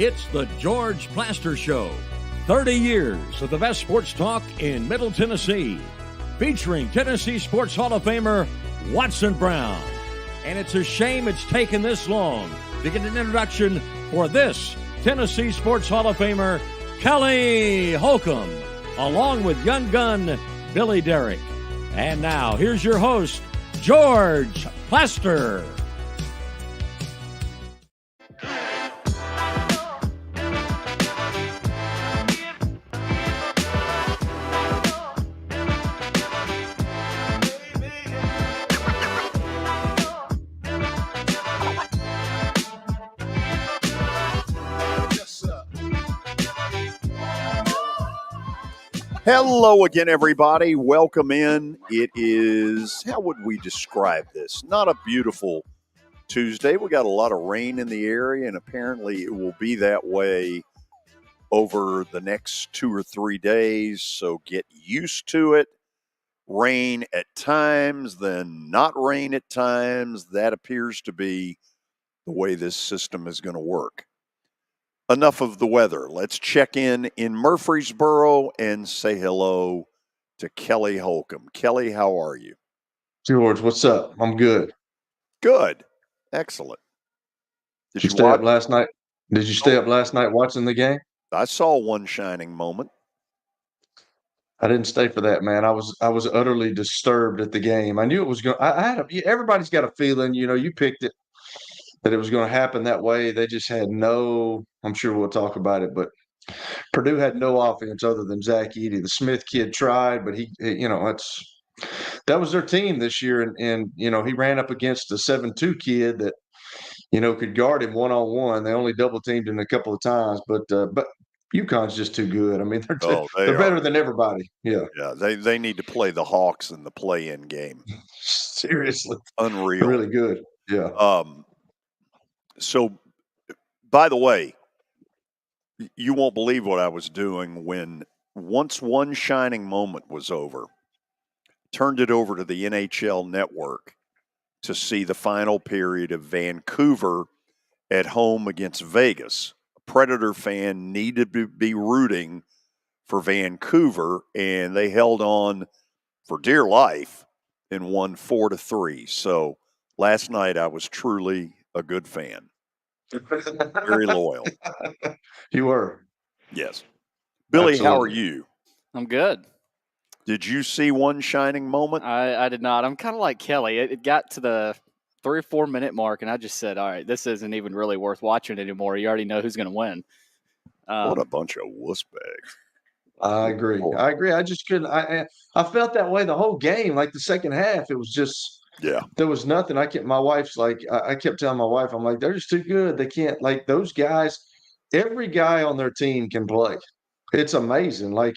It's the George Plaster Show. 30 years of the best sports talk in Middle Tennessee. Featuring Tennessee Sports Hall of Famer Watson Brown. And it's a shame it's taken this long to get an introduction for this Tennessee Sports Hall of Famer, Kelly Holcomb, along with young gun Billy Derrick. And now, here's your host, George Plaster. Hello again, everybody. Welcome in. It is, how would we describe this? Not a beautiful Tuesday. We got a lot of rain in the area, and apparently it will be that way over the next 2 or 3 days. So get used to it. Rain at times, then not rain at times. That appears to be the way this system is going to work. Enough of the weather. Let's check in Murfreesboro and say hello to Kelly Holcomb. Kelly, how are you? George, what's up? I'm good. Good. Excellent. Did you stay up last night? Did you stay up last night watching the game? I saw one shining moment. I didn't stay for that, man. I was utterly disturbed at the game. I knew it was going. Everybody's got a feeling. You know, you picked it, that it was going to happen that way. They just had no. I'm sure we'll talk about it, but Purdue had no offense other than Zach Edey. The Smith kid tried, but that was their team this year, and he ran up against a 7-2 kid that could guard him one-on-one. They only double teamed him a couple of times, but UConn's just too good. I mean, they're better than everybody. Yeah. Yeah, they need to play the Hawks in the play-in game. Seriously. Unreal. Really good. Yeah. So, by the way, you won't believe what I was doing when once one shining moment was over, turned it over to the NHL Network to see the final period of Vancouver at home against Vegas. A Predator fan needed to be rooting for Vancouver, and they held on for dear life and won 4-3. So last night I was truly a good fan. Very loyal. You were. Yes. Billy, Absolutely. How are you? I'm good. Did you see one shining moment? I did not. I'm kind of like Kelly. It got to the 3 or 4 minute mark, and I just said, all right, this isn't even really worth watching anymore. You already know who's going to win. What a bunch of wuss bags. I agree. I just couldn't. I felt that way the whole game. Like the second half, it was just there was nothing. I kept telling my wife, I'm like, they're just too good. They can't, like, those guys. Every guy on their team can play. It's amazing. Like,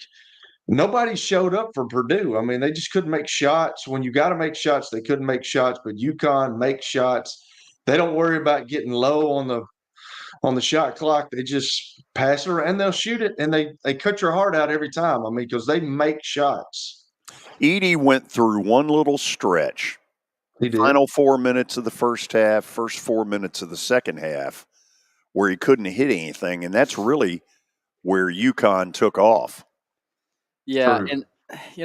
nobody showed up for Purdue. I mean, they just couldn't make shots. When you got to make shots, they couldn't make shots. But UConn makes shots. They don't worry about getting low on the shot clock. They just pass it around, and they'll shoot it, and they cut your heart out every time. I mean, because they make shots. Edey went through one little stretch. He did. Final 4 minutes of the first half, first 4 minutes of the second half, where he couldn't hit anything, and that's really where UConn took off. Yeah, True. And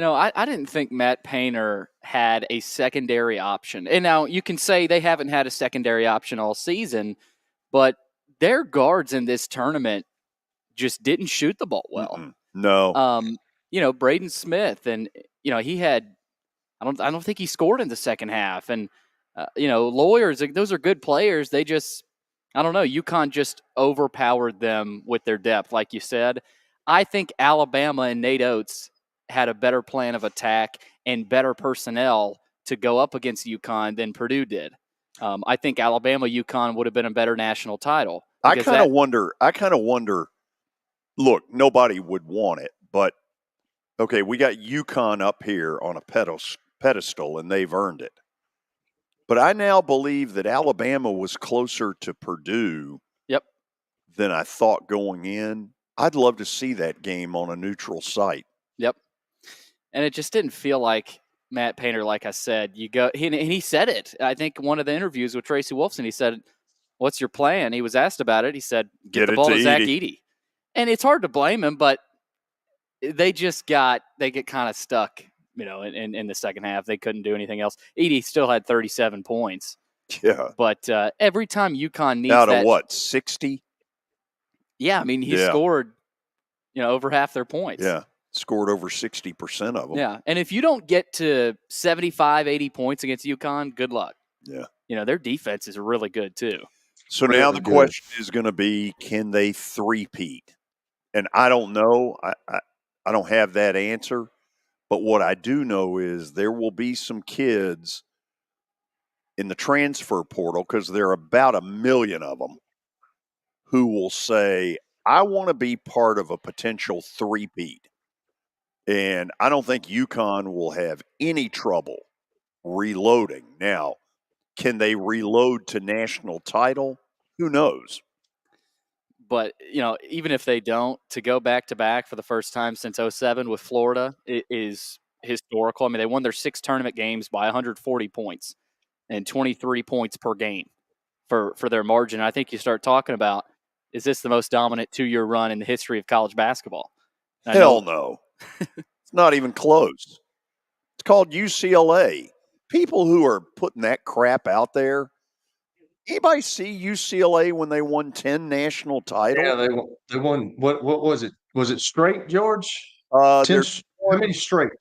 I didn't think Matt Painter had a secondary option. And now you can say they haven't had a secondary option all season, but their guards in this tournament just didn't shoot the ball well. Mm-mm. No. Braden Smith, and he had. I don't think he scored in the second half, and Lawyers. Those are good players. They just, I don't know. UConn just overpowered them with their depth, like you said. I think Alabama and Nate Oates had a better plan of attack and better personnel to go up against UConn than Purdue did. I think Alabama-UConn would have been a better national title. I kind of wonder. Look, nobody would want it, but okay, we got UConn up here on a pedestal, and they've earned it. But I now believe that Alabama was closer to Purdue than I thought going in. I'd love to see that game on a neutral site. Yep. And it just didn't feel like Matt Painter, like I said. You go, and he said it. I think one of the interviews with Tracy Wolfson, he said, what's your plan? He was asked about it. He said, get the it ball to to Zach Edey. Edey. And it's hard to blame him, but they get kind of stuck, in the second half. They couldn't do anything else. Edey still had 37 points. Yeah. But every time UConn needs out of that, what, 60? Yeah, I mean, he scored, over half their points. Yeah, scored over 60% of them. Yeah, and if you don't get to 75, 80 points against UConn, good luck. Yeah. Their defense is really good too. So Really now the good. question is going to be, can they three-peat? And I don't know. I don't have that answer. But what I do know is there will be some kids in the transfer portal, because there are about 1 million of them, who will say, I want to be part of a potential three-peat. And I don't think UConn will have any trouble reloading. Now, can they reload to national title? Who knows? But, even if they don't, to go back-to-back for the first time since 2007 with Florida is historical. I mean, they won their 6 tournament games by 140 points and 23 points per game for their margin. I think you start talking about, is this the most dominant 2-year run in the history of college basketball? Hell no. It's not even close. It's called UCLA. People who are putting that crap out there, anybody see UCLA when they won 10 national titles? Yeah, they won. What was it? Was it straight, George? 10, how many straight?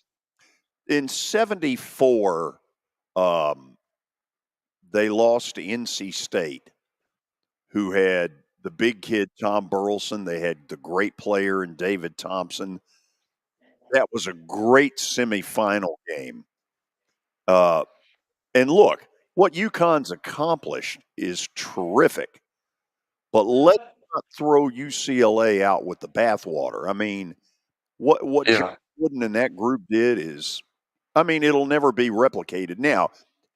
In 74, they lost to NC State, who had the big kid Tom Burleson. They had the great player in David Thompson. That was a great semifinal game. And look, what UConn's accomplished is terrific. But let's not throw UCLA out with the bathwater. I mean, what John Wooden and that group did is, it'll never be replicated. Now,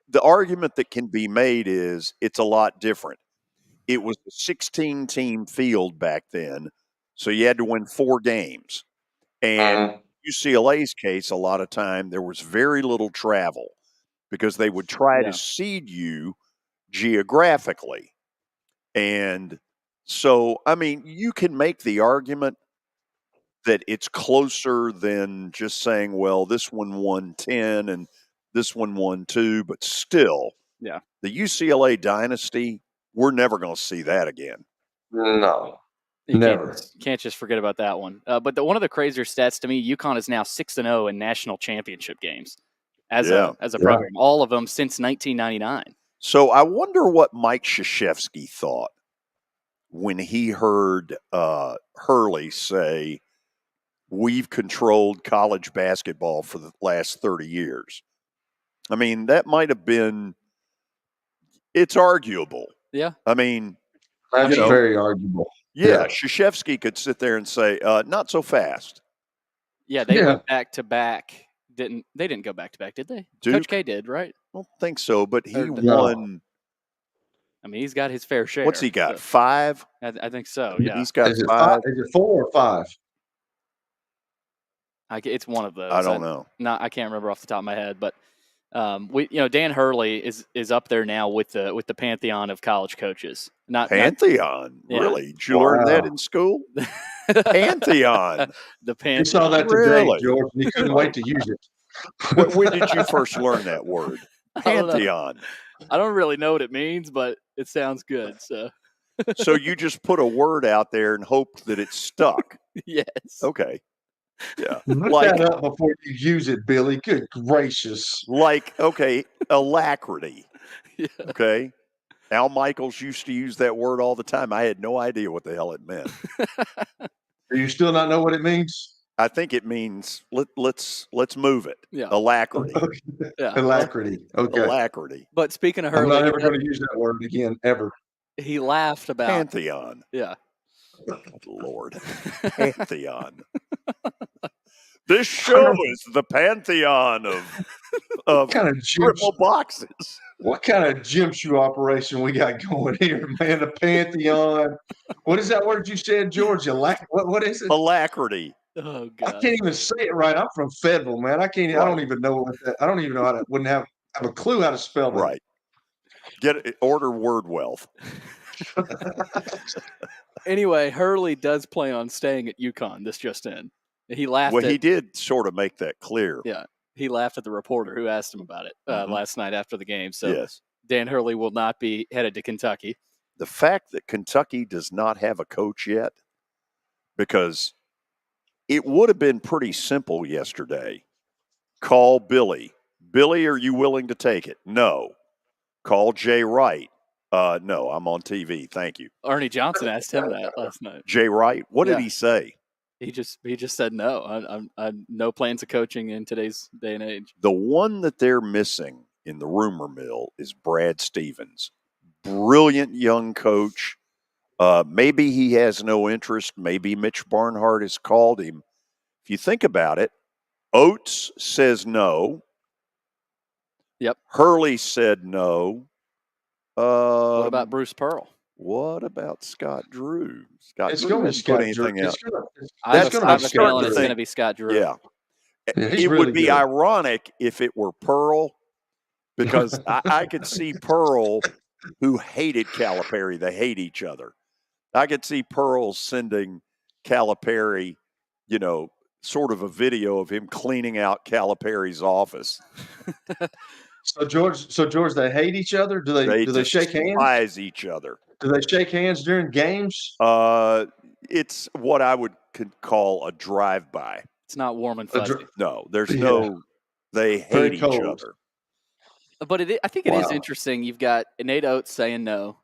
the argument that can be made is it's a lot different. It was a 16-team field back then, so you had to win 4 games. And UCLA's case, a lot of time, there was very little travel because they would try to seed you geographically. And so, you can make the argument that it's closer than just saying, well, this one won 10 and this one won 2, but still, the UCLA dynasty, we're never going to see that again. No. You Never. Can't just forget about that one. But one of the crazier stats to me, UConn is now 6-0 in national championship games as a program. All of them since 1999. So I wonder what Mike Krzyzewski thought when he heard Hurley say, we've controlled college basketball for the last 30 years. That might have been, it's arguable. Yeah. That's very arguable. Yeah, Krzyzewski could sit there and say, not so fast. Yeah, they went back-to-back. They didn't go back-to-back, did they? Duke? Coach K did, right? I don't think so, but he won. He's got his fair share. What's he got, 5? I think so, yeah. He's got 5. Is it 4 or 5? It's one of those. I don't know. I can't remember off the top of my head, but Dan Hurley is up there now with the pantheon of college coaches. Pantheon? Really? Did you learn that in school? Pantheon. The pantheon. You saw that today, George, and you couldn't wait to use it. When did you first learn that word? Pantheon. I don't really know what it means, but it sounds good. So you just put a word out there and hoped that it stuck. Yes. Okay. Yeah. Look that up before you use it, Billy. Good gracious. Alacrity. Yeah. Okay. Al Michaels used to use that word all the time. I had no idea what the hell it meant. Do you still not know what it means? I think it means let's move it. Yeah. Alacrity. Yeah. Alacrity. Okay. Alacrity. But speaking of Hurley, I'm not ever going to use that word again, ever. He laughed about Pantheon. Yeah. Lord. Pantheon. This show is the pantheon of kind of triple boxes. What kind of gym shoe operation we got going here, man? The pantheon. What is that word you said, George? What is it? Alacrity. Oh God. I can't even say it right. I'm from Federal, man. I don't even know what that. I don't even know wouldn't have a clue how to spell that. Right. Order word wealth. Anyway, Hurley does plan on staying at UConn. This just in. He laughed. Well, he did sort of make that clear. Yeah, he laughed at the reporter who asked him about it last night after the game. So yes. Dan Hurley will not be headed to Kentucky. The fact that Kentucky does not have a coach yet, because it would have been pretty simple yesterday. Call Billy. Billy, are you willing to take it? No. Call Jay Wright. No, I'm on TV. Thank you. Ernie Johnson asked him that last night. Jay Wright, what did he say? He just said no. I'm no plans of coaching in today's day and age. The one that they're missing in the rumor mill is Brad Stevens. Brilliant young coach. Maybe he has no interest. Maybe Mitch Barnhart has called him. If you think about it, Oates says no. Yep. Hurley said no. What about Bruce Pearl? What about Scott Drew? Scott Drew didn't put anything out. That's going to be Scott Drew. Yeah. It would be ironic if it were Pearl, because I could see Pearl, who hated Calipari. They hate each other. I could see Pearl sending Calipari, sort of a video of him cleaning out Calipari's office. So George, they hate each other? Do they shake hands? Despise each other. Do they shake hands during games? It's what I would call a drive-by. It's not warm and fuzzy. No, there's no. They hate each other. But I think it is interesting. You've got Nate Oates saying no.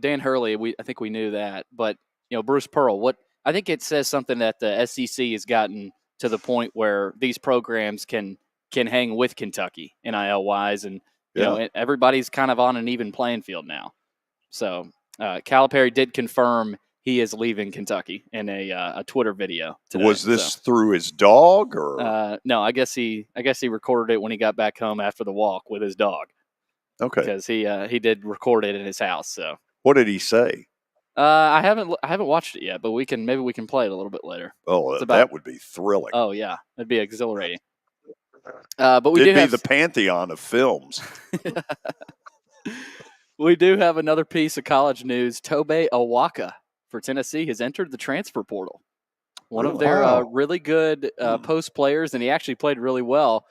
Dan Hurley. I think we knew that. But Bruce Pearl. I think it says something that the SEC has gotten to the point where these programs can hang with Kentucky NIL wise, and everybody's kind of on an even playing field now. So Calipari did confirm he is leaving Kentucky in a Twitter video today. Was this through his dog or? No, I guess he recorded it when he got back home after the walk with his dog. Okay, because he did record it in his house. So what did he say? I haven't watched it yet, but maybe we can play it a little bit later. Oh, that would be thrilling. Oh yeah, it'd be exhilarating. But it'd be the pantheon of films. We do have another piece of college news. Tobe Awaka for Tennessee has entered the transfer portal. One of their really good post players, and he actually played really well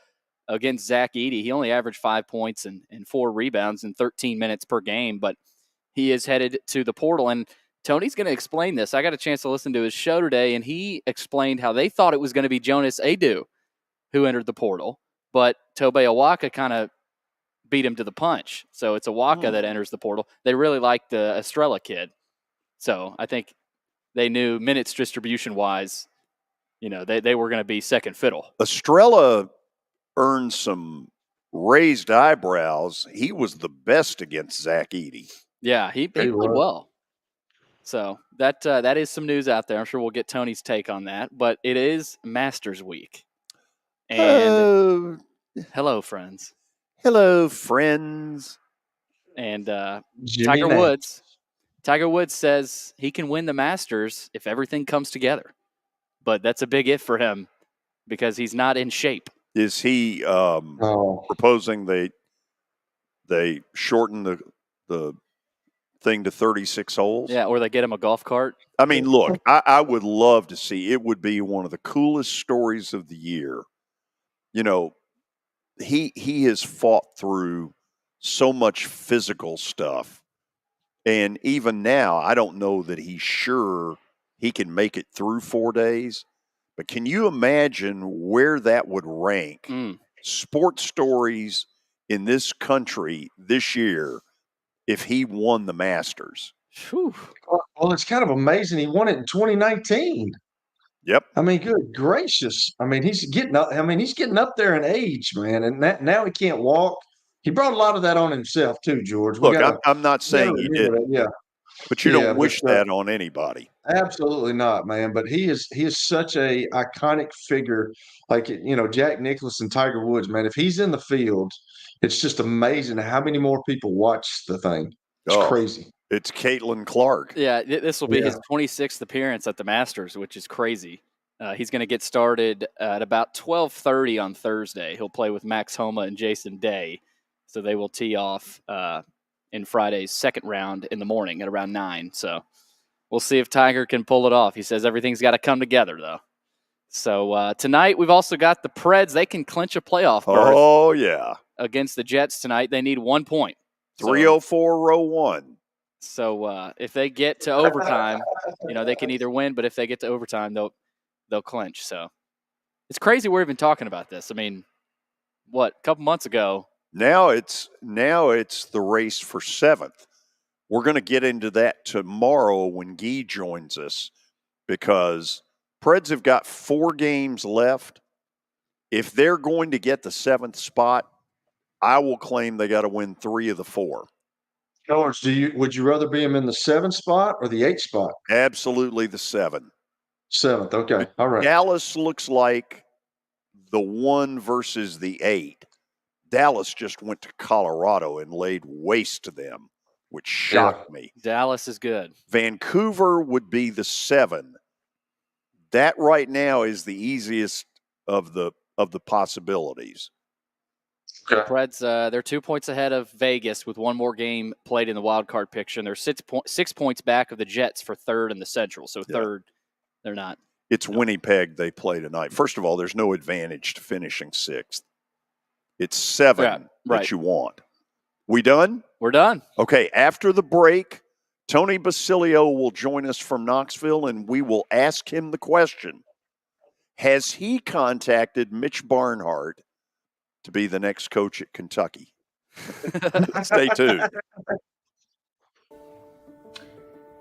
against Zach Edey. He only averaged 5 points and 4 rebounds in 13 minutes per game, but he is headed to the portal. And Tony's going to explain this. I got a chance to listen to his show today, and he explained how they thought it was going to be Jonas Adu who entered the portal, but Tobe Awaka kind of beat him to the punch. So it's Awaka that enters the portal. They really like the Estrella kid. So I think they knew minutes distribution-wise, they were going to be second fiddle. Estrella earned some raised eyebrows. He was the best against Zach Edey. Yeah, he played well. So that is some news out there. I'm sure we'll get Tony's take on that. But it is Masters Week. And hello, friends. Hello, friends. And Tiger Woods says he can win the Masters if everything comes together. But that's a big if for him because he's not in shape. Is he proposing they shorten the thing to 36 holes? Yeah, or they get him a golf cart. I mean, look, I would love to see. It would be one of the coolest stories of the year. He has fought through so much physical stuff. And even now, I don't know that he's sure he can make it through 4 days. But can you imagine where that would rank sports stories in this country this year if he won the Masters? Whew. Well, it's kind of amazing. He won it in 2019. Yep. I mean, good gracious. I mean, he's getting up. He's getting up there in age, man. And now he can't walk. He brought a lot of that on himself too, George. Look, I'm not saying he did. Yeah. But you don't wish that on anybody. Absolutely not, man. But he is such a iconic figure. Like, Jack Nicklaus and Tiger Woods, man. If he's in the field, it's just amazing how many more people watch the thing. It's crazy. It's Caitlin Clark. Yeah, this will be his 26th appearance at the Masters, which is crazy. He's going to get started at about 12:30 on Thursday. He'll play with Max Homa and Jason Day. So they will tee off in Friday's second round in the morning at around 9. So we'll see if Tiger can pull it off. He says everything's got to come together, though. So tonight we've also got the Preds. They can clinch a playoff berth. Oh, yeah. Against the Jets tonight. They need 1 point. 304 row 1. So if they get to overtime, they can either win, but if they get to overtime, they'll clinch. So it's crazy we're even talking about this. I mean, a couple months ago. Now it's the race for 7th. We're going to get into that tomorrow when Guy joins us, because Preds have got 4 games left. If they're going to get the 7th spot, I will claim they got to win 3 of the 4. George, would you rather be him in the 7th spot or the 8th spot? Absolutely the 7. 7th, okay. All right. Dallas looks like the 1 versus the 8. Dallas just went to Colorado and laid waste to them, which shocked me. Dallas is good. Vancouver would be the 7. That right now is the easiest of the possibilities. Okay. Preds, they're 2 points ahead of Vegas with 1 more game played in the wild card picture, and they're 6 points back of the Jets for 3rd in the Central. So third, they're not. It's Winnipeg they play tonight. First of all, there's no advantage to finishing 6th. It's 7 that you want. We done? We're done. Okay, after the break, Tony Basilio will join us from Knoxville, and we will ask him the question: has he contacted Mitch Barnhart to be the next coach at Kentucky? Stay tuned.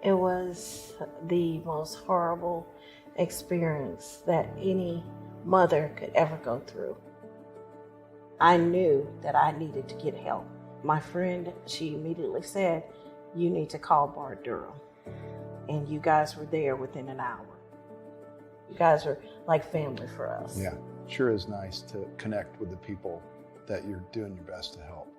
It was the most horrible experience that any mother could ever go through. I knew that I needed to get help. My friend, she immediately said, "You need to call Bart Durham." And you guys were there within an hour. You guys are like family for us. Yeah, sure is nice to connect with the people that you're doing your best to help.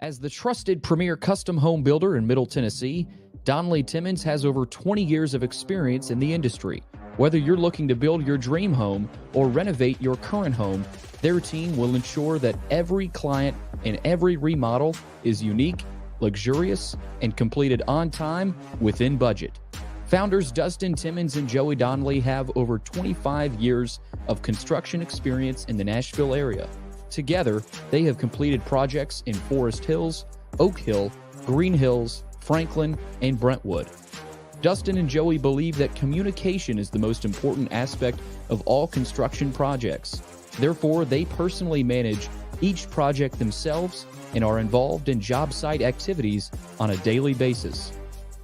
As the trusted premier custom home builder in Middle Tennessee, Donnelly Timmons has over 20 years of experience in the industry. Whether you're looking to build your dream home or renovate your current home, their team will ensure that every client and every remodel is unique, luxurious, and completed on time within budget. Founders Dustin Timmons and Joey Donnelly have over 25 years of construction experience in the Nashville area. Together, they have completed projects in Forest Hills, Oak Hill, Green Hills, Franklin, and Brentwood. Dustin and Joey believe that communication is the most important aspect of all construction projects. Therefore, they personally manage each project themselves and are involved in job site activities on a daily basis.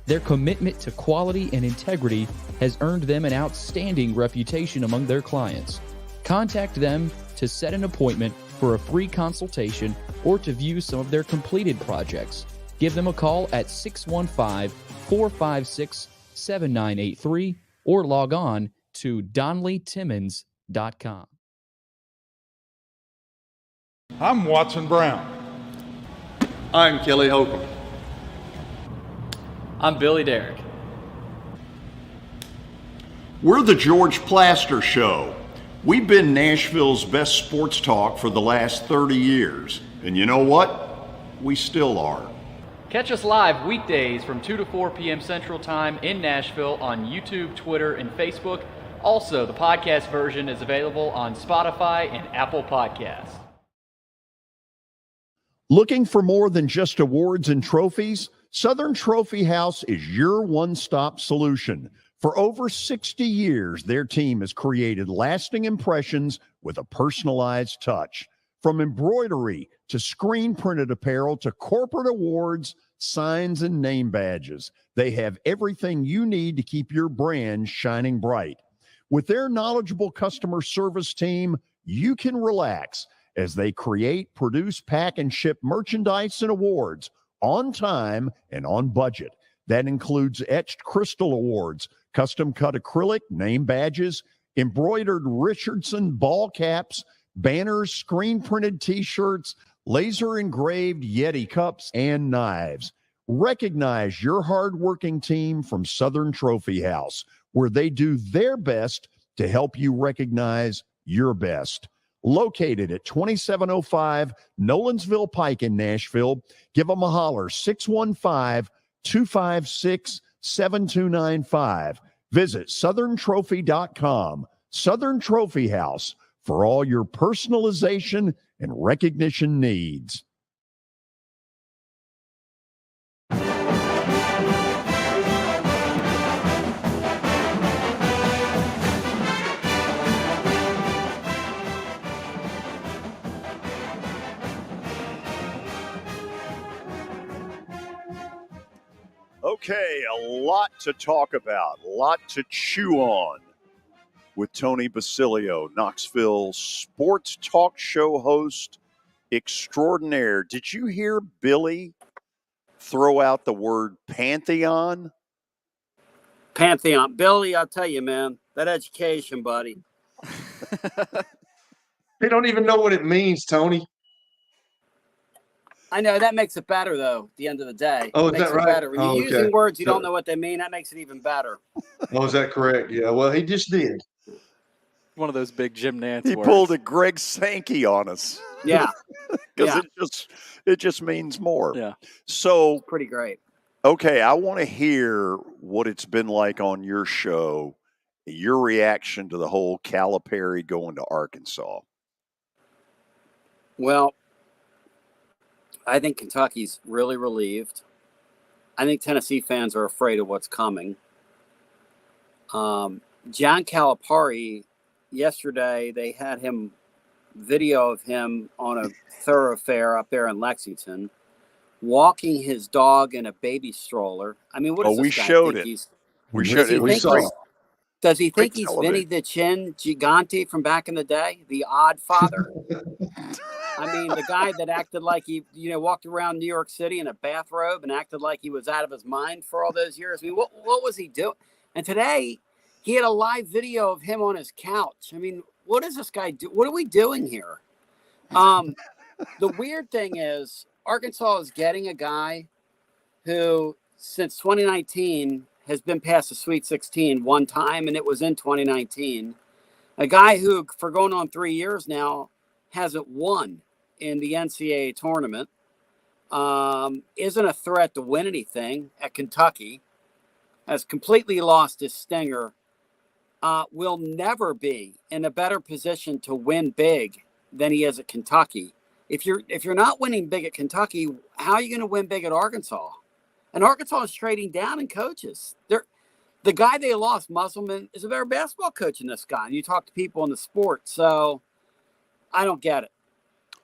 Their commitment to quality and integrity has earned them an outstanding reputation among their clients. Contact them to set an appointment for a free consultation or to view some of their completed projects. Give them a call at 615-456-7983 or log on to DonnellyTimmons.com. I'm Watson Brown. I'm Kelly Holcomb. I'm Billy Derrick. We're the George Plaster Show. We've been Nashville's best sports talk for the last 30 years. And you know what? We still are. Catch us live weekdays from 2 to 4 p.m. Central Time in Nashville on YouTube, Twitter, and Facebook. Also, the podcast version is available on Spotify and Apple Podcasts. Looking for more than just awards and trophies? Southern Trophy House is your one-stop solution. For over 60 years, their team has created lasting impressions with a personalized touch. From embroidery to screen-printed apparel to corporate awards, signs, and name badges, they have everything you need to keep your brand shining bright. With their knowledgeable customer service team, you can relax as they create, produce, pack, and ship merchandise and awards on time and on budget. That includes etched crystal awards, custom-cut acrylic, name badges, embroidered Richardson ball caps, banners, screen-printed T-shirts, laser-engraved Yeti cups, and knives. Recognize your hard-working team from Southern Trophy House, where they do their best to help you recognize your best. located at 2705 Nolensville Pike in Nashville. Give them a holler, 615-256-7295. Visit southerntrophy.com. Southern Trophy House, for all your personalization and recognition needs. Okay, a lot to talk about, a lot to chew on with Tony Basilio, Knoxville sports talk show host extraordinaire. Did you hear Billy throw out the word Pantheon? Pantheon. Billy, I'll tell you, man, that education, buddy. They don't even know what it means, Tony. I know that makes it better, though. At the end of the day, Oh, it is makes that it right? better. When you're using words you So, don't know what they mean, that makes it even better. Oh, is that correct? Yeah. Well, he just did. One of those big Jim Nance He words. pulled a Greg Sankey on us. Yeah. Because it just means more. Yeah. So pretty great. Okay, I want to hear what it's been like on your show, your reaction to the whole Calipari going to Arkansas. Well, I think Kentucky's really relieved. I think Tennessee fans are afraid of what's coming. John Calipari, yesterday they had video of him on a thoroughfare up there in Lexington, walking his dog in a baby stroller. I mean, what does this guy think he's? We showed it. We saw it. Does he think he's television. Vinny the Chin Gigante from back in the day, the Odd Father? I mean, the guy that acted like he, walked around New York City in a bathrobe and acted like he was out of his mind for all those years. I mean, what was he doing? And today, he had a live video of him on his couch. I mean, what does this guy do? What are we doing here? The weird thing is, Arkansas is getting a guy who, since 2019, has been past the Sweet 16 one time, and it was in 2019. A guy who, for going on 3 years now, hasn't won in the NCAA tournament, isn't a threat to win anything at Kentucky, has completely lost his stinger, will never be in a better position to win big than he is at Kentucky. If you're not winning big at Kentucky, how are you going to win big at Arkansas? And Arkansas is trading down in coaches. The guy they lost, Musselman, is a better basketball coach than this guy. And you talk to people in the sport, so I don't get it.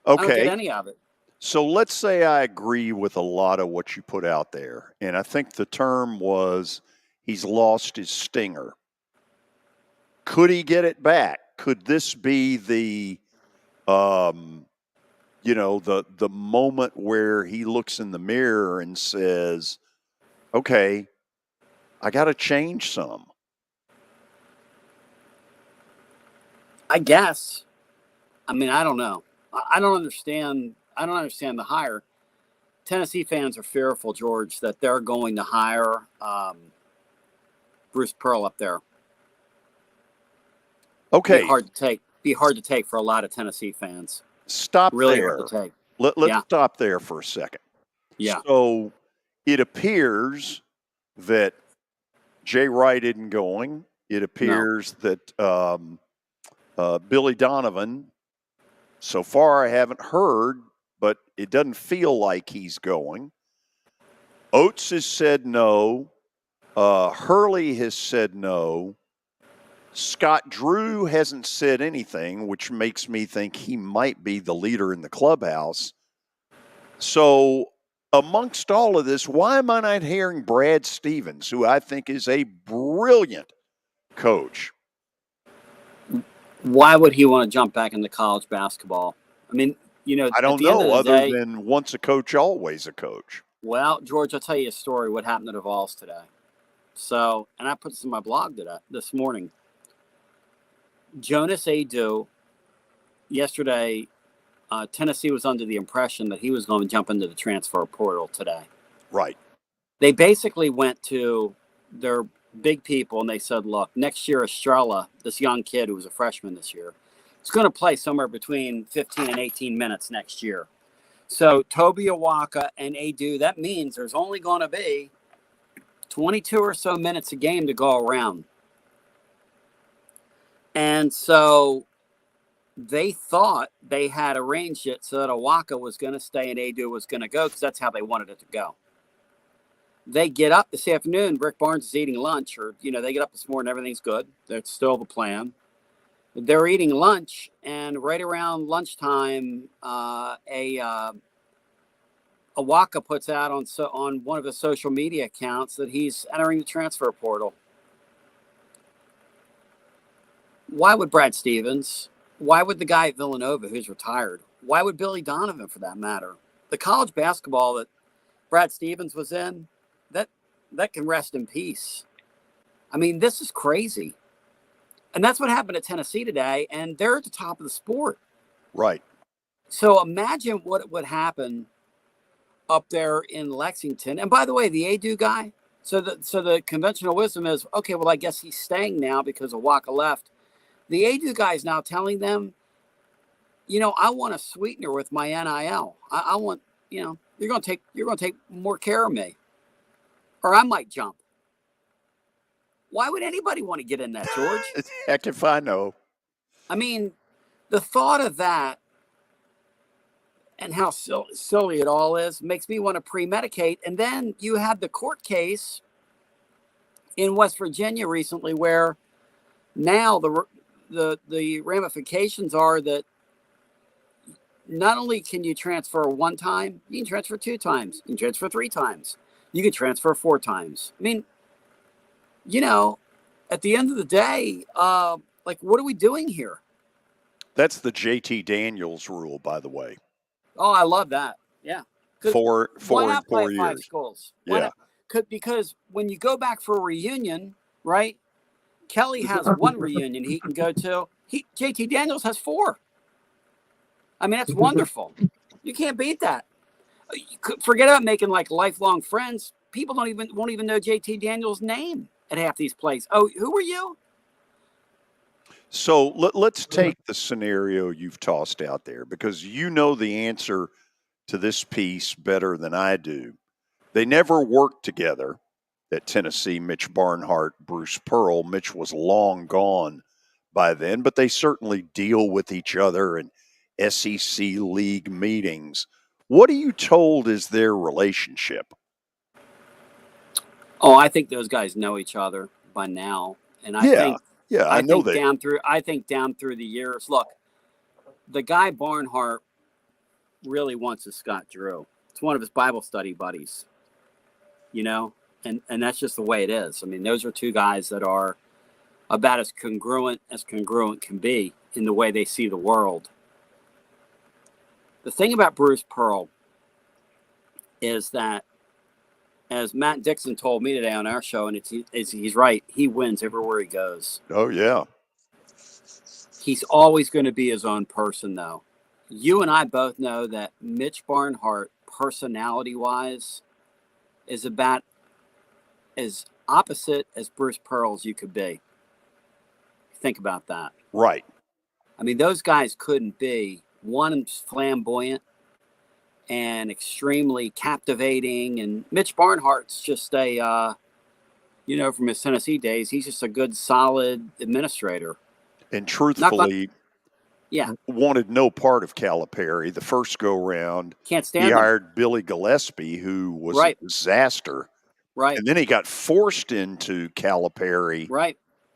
Okay. I don't get any of it. So let's say I agree with a lot of what you put out there. And I think the term was he's lost his stinger. Could he get it back? Could this be the the moment where he looks in the mirror and says, okay, I got to change some? I guess. I mean, I don't know. I don't understand. I don't understand the hire. Tennessee fans are fearful, George, that they're going to hire Bruce Pearl up there. Okay. Be hard to take for a lot of Tennessee fans. Stop really there. Hard to take. Let's stop there for a second. Yeah. So it appears that Jay Wright isn't going. It appears that Billy Donovan, so far I haven't heard, but it doesn't feel like he's going. Oates has said no. Hurley has said no. Scott Drew hasn't said anything, which makes me think he might be the leader in the clubhouse. So amongst all of this, why am I not hearing Brad Stevens, who I think is a brilliant coach? Why would he want to jump back into college basketball? I mean, I don't know, other than once a coach, always a coach. Well, George, I'll tell you a story, what happened to the Vols today. So, and I put this in my blog this morning. Jonas Adu, yesterday, Tennessee was under the impression that he was going to jump into the transfer portal today. Right. They basically went to their big people and they said, look, next year Estrella, this young kid who was a freshman this year, is going to play somewhere between 15 and 18 minutes next year. So Toby Awaka and Adu, that means there's only going to be 22 or so minutes a game to go around. And so they thought they had arranged it so that Awaka was going to stay and Adu was going to go because that's how they wanted it to go. They get up this afternoon. Rick Barnes is eating lunch, or, they get up this morning. Everything's good. That's still the plan. They're eating lunch, and right around lunchtime, Awaka puts out on one of his social media accounts that he's entering the transfer portal. Why would Brad Stevens? Why would the guy at Villanova who's retired? Why would Billy Donovan, for that matter? The college basketball that Brad Stevens was in, that can rest in peace. I mean, this is crazy. And that's what happened at Tennessee today, and they're at the top of the sport. Right. So imagine what would happen up there in Lexington. And by the way, the Adu guy, so the conventional wisdom is, okay, well, I guess he's staying now because Awaka left. The Adu guy is now telling them, I want a sweetener with my NIL. I want, you're going to take more care of me, or I might jump. Why would anybody want to get in that, George? Heck if I know. I mean, the thought of that and how silly it all is makes me want to premedicate. And then you had the court case in West Virginia recently where now the ramifications are that not only can you transfer one time, you can transfer 2 times, you can transfer 3 times, you can transfer 4 times. I mean, at the end of the day, what are we doing here? That's the JT Daniels rule, by the way. Oh, I love that. Yeah. Four and 4 years. 5 schools? Yeah. Because when you go back for a reunion, right? Kelly has 1 reunion he can go to. JT Daniels has 4. I mean, that's wonderful. You can't beat that. Forget about making lifelong friends. People won't even know JT Daniels' name at half these places. Oh, who are you? So let's take the scenario you've tossed out there, because you know the answer to this piece better than I do. They never worked together at Tennessee, Mitch Barnhart, Bruce Pearl. Mitch was long gone by then, but they certainly deal with each other in SEC league meetings. What are you told is their relationship? Oh, I think those guys know each other by now. And I think down through the years, look, the guy Barnhart really wants a Scott Drew. It's one of his Bible study buddies, and that's just the way it is. I mean, those are 2 guys that are about as congruent can be in the way they see the world. The thing about Bruce Pearl is that, as Matt Dixon told me today on our show, and he's right, he wins everywhere he goes. Oh, yeah. He's always going to be his own person, though. You and I both know that Mitch Barnhart, personality-wise, is about as opposite as Bruce Pearl as you could be. Think about that. Right. I mean, those guys couldn't be. One flamboyant and extremely captivating, and Mitch Barnhart's just a, from his Tennessee days, he's just a good, solid administrator. And truthfully, wanted no part of Calipari the first go-round. Can't stand He him. hired Billy Gillespie, who was a disaster. Right. And then he got forced into Calipari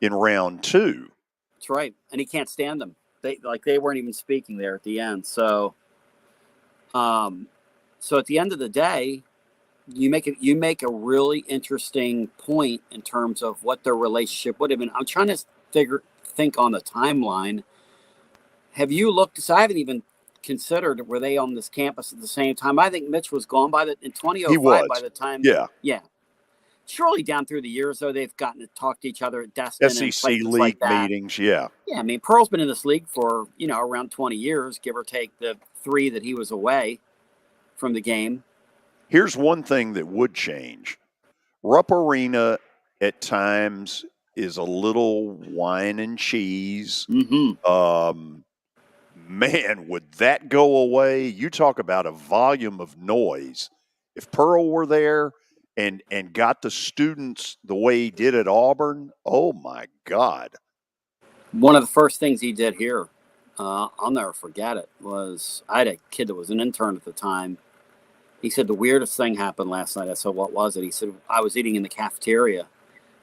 in round 2. That's right. And he can't stand them. They weren't even speaking there at the end. So at the end of the day, you make a really interesting point in terms of what their relationship would have been. I'm trying to think on the timeline. Have you looked? So I haven't even considered, were they on this campus at the same time? I think Mitch was gone in 2005 by the time. Yeah. Surely down through the years, though, they've gotten to talk to each other at Destin SEC and places league like that. meetings, yeah. Yeah, I mean, Pearl's been in this league for, around 20 years, give or take the 3 that he was away from the game. Here's one thing that would change. Rupp Arena at times is a little wine and cheese. Mm-hmm. Man, would that go away? You talk about a volume of noise. If Pearl were there and got the students the way he did at Auburn, oh my God. One of the first things he did here, I'll never forget it, was I had a kid that was an intern at the time. He said the weirdest thing happened last night. I said, what was it? He said, I was eating in the cafeteria,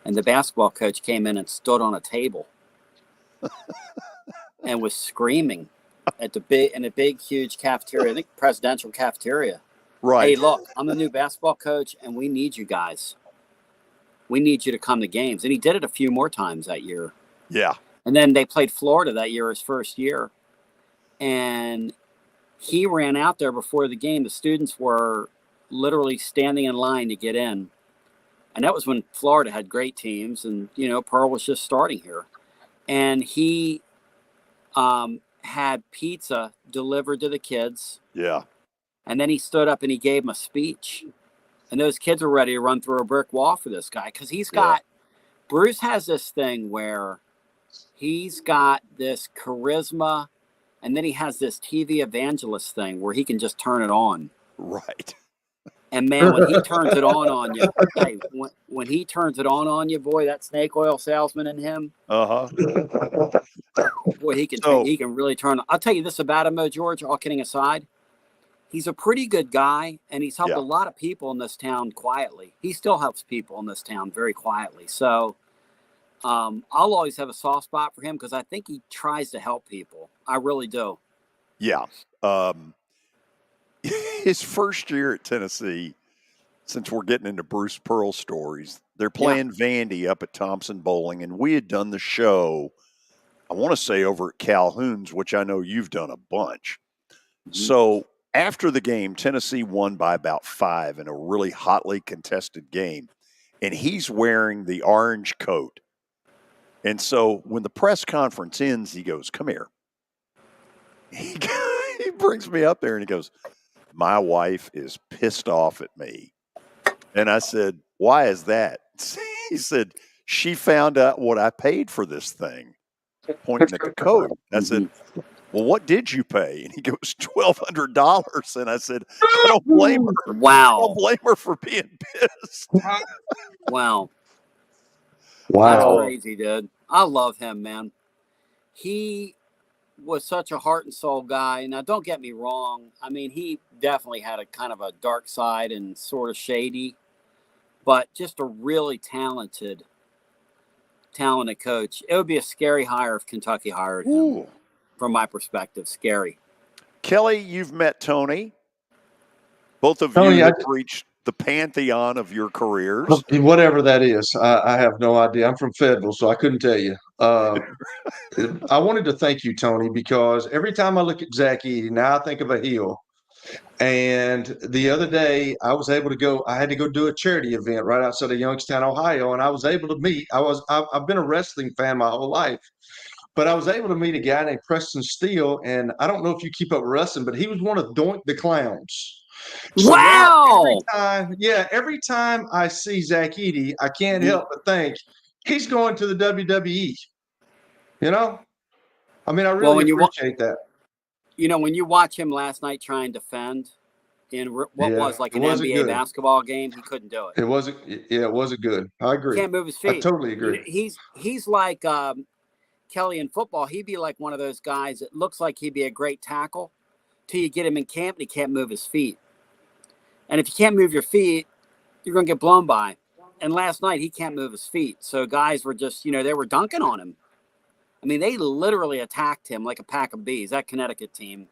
and the basketball coach came in and stood on a table and was screaming at in a big, huge cafeteria, I think presidential cafeteria. Right. Hey, look, I'm the new basketball coach, and we need you guys. We need you to come to games. And he did it a few more times that year. Yeah. And then they played Florida that year, his first year. And he ran out there before the game. The students were literally standing in line to get in. And that was when Florida had great teams. And, you know, Pearl was just starting here. And he had pizza delivered to the kids. Yeah. And then he stood up and he gave them a speech. And those kids were ready to run through a brick wall for this guy. Because he's got, Bruce has this thing where he's got this charisma, and then he has this TV evangelist thing where he can just turn it on. Right. And man, when he turns it on you, hey, when he turns it on you, boy, that snake oil salesman in him. Uh-huh. Boy, he can really turn. I'll tell you this about him, though, George, all kidding aside. He's a pretty good guy, and he's helped a lot of people in this town quietly. He still helps people in this town very quietly. So I'll always have a soft spot for him because I think he tries to help people. I really do. Yeah. His first year at Tennessee, since we're getting into Bruce Pearl stories, they're playing Vandy up at Thompson Bowling, and we had done the show, I want to say over at Calhoun's, which I know you've done a bunch. Mm-hmm. So after the game, Tennessee won by about 5 in a really hotly contested game, and he's wearing the orange coat. And so when the press conference ends, he goes, come here. He brings me up there and he goes, my wife is pissed off at me. And I said, why is that? He said, she found out what I paid for this thing, pointing at the coat. I said, well, what did you pay? And he goes, $1,200. And I said, I don't blame her. Wow. I don't blame her for being pissed. Wow. Wow. That's crazy, dude. I love him, man. He was such a heart and soul guy. Now, don't get me wrong. I mean, he definitely had a kind of a dark side and sort of shady, but just a really talented coach. It would be a scary hire if Kentucky hired him. Ooh. From my perspective, scary. Kelly, you've met Tony. Both of you have reached the pantheon of your careers. Whatever that is, I have no idea. I'm from Fayetteville, so I couldn't tell you. I wanted to thank you, Tony, because every time I look at Zach Edey, now I think of a heel. And the other day, I had to go do a charity event right outside of Youngstown, Ohio, and I was able to meet. I've been a wrestling fan my whole life, but I was able to meet a guy named Preston Steele, and I don't know if you keep up with wrestling, but he was one of Doink the Clowns. So wow! Every time I see Zach Edey, I can't help but think he's going to the WWE. You know, I mean, I really appreciate that. You know, when you watch him last night try and defend in was like an NBA basketball game, he couldn't do it. It wasn't good. I agree. He can't move his feet. I totally agree. He's like Kelly in football. He'd be like one of those guys that looks like he'd be a great tackle till you get him in camp and he can't move his feet. And if you can't move your feet, you're going to get blown by. And last night, he can't move his feet. So guys were just, they were dunking on him. I mean, they literally attacked him like a pack of bees, that Connecticut team.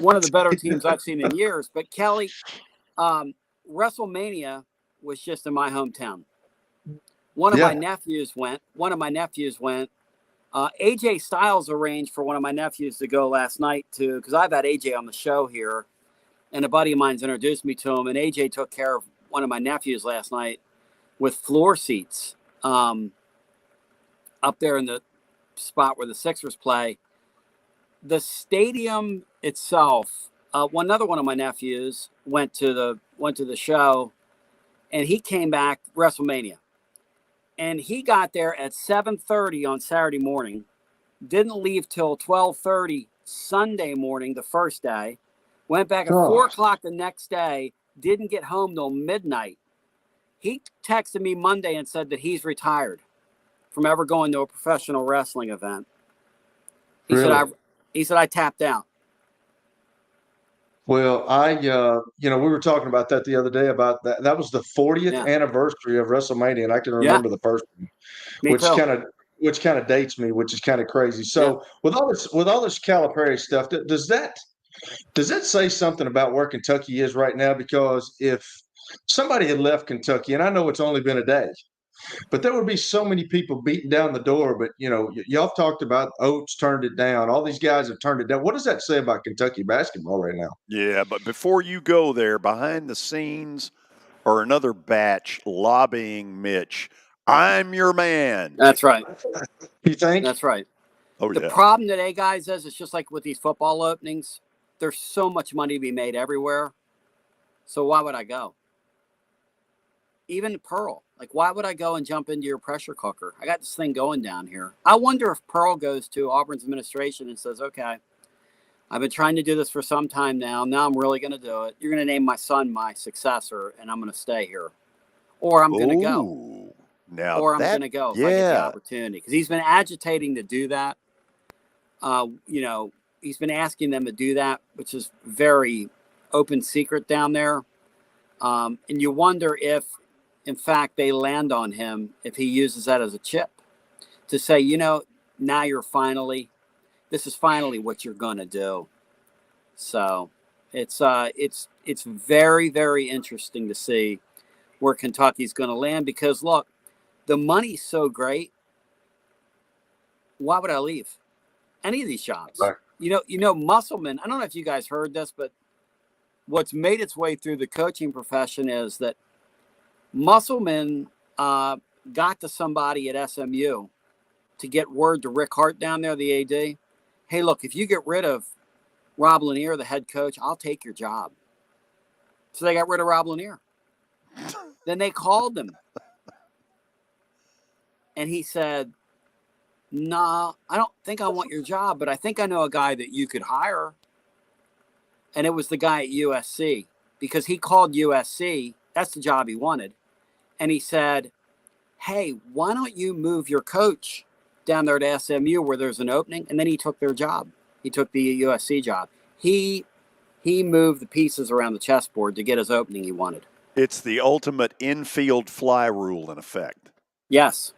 One of the better teams I've seen in years. But Kelly, WrestleMania was just in my hometown. One of my nephews went. AJ Styles arranged for one of my nephews to go last night because I've had AJ on the show here. And a buddy of mine's introduced me to him, and AJ took care of one of my nephews last night with floor seats up there in the spot where the Sixers play. The stadium itself, another one of my nephews went to the show, and he came back WrestleMania, and he got there at 7:30 on Saturday morning, didn't leave till 12:30 Sunday morning, the first day, went back at 4 o'clock the next day, didn't get home till midnight. He texted me Monday and said that he's retired from ever going to a professional wrestling event. He said I tapped out. Well, we were talking about that the other day about that. That was the 40th anniversary of WrestleMania, and I can remember the first one, which kind of dates me, which is kind of crazy. So with all this Calipari stuff, does that say something about where Kentucky is right now? Because if somebody had left Kentucky, and I know it's only been a day, but there would be so many people beating down the door. But, y'all talked about Oates turned it down. All these guys have turned it down. What does that say about Kentucky basketball right now? Yeah, but before you go there, behind the scenes are another batch lobbying Mitch. I'm your man. That's right. You think? That's right. Oh, the problem today, guys, is it's just like with these football openings. There's so much money to be made everywhere. So why would I go? Even Pearl. Like, why would I go and jump into your pressure cooker? I got this thing going down here. I wonder if Pearl goes to Auburn's administration and says, okay, I've been trying to do this for some time now. Now I'm really going to do it. You're going to name my son my successor, and I'm going to stay here. Or I'm going to go. Now or I'm going to go if I get the opportunity. Because he's been agitating to do that. He's been asking them to do that, which is very open secret down there. And you wonder if, in fact, they land on him if he uses that as a chip to say, now this is finally what you're going to do. So it's very, very interesting to see where Kentucky's going to land because, look, the money's so great. Why would I leave any of these jobs? Right. Musselman, I don't know if you guys heard this, but what's made its way through the coaching profession is that Musselman got to somebody at SMU to get word to Rick Hart down there, the AD. Hey, look, if you get rid of Rob Lanier, the head coach, I'll take your job. So they got rid of Rob Lanier. Then they called him. And he said, nah, I don't think I want your job, but I think I know a guy that you could hire. And it was the guy at USC because he called USC. That's the job he wanted. And he said, hey, why don't you move your coach down there to SMU where there's an opening? And then he took their job. He took the USC job. He moved the pieces around the chessboard to get his opening he wanted. It's the ultimate infield fly rule in effect. Yes.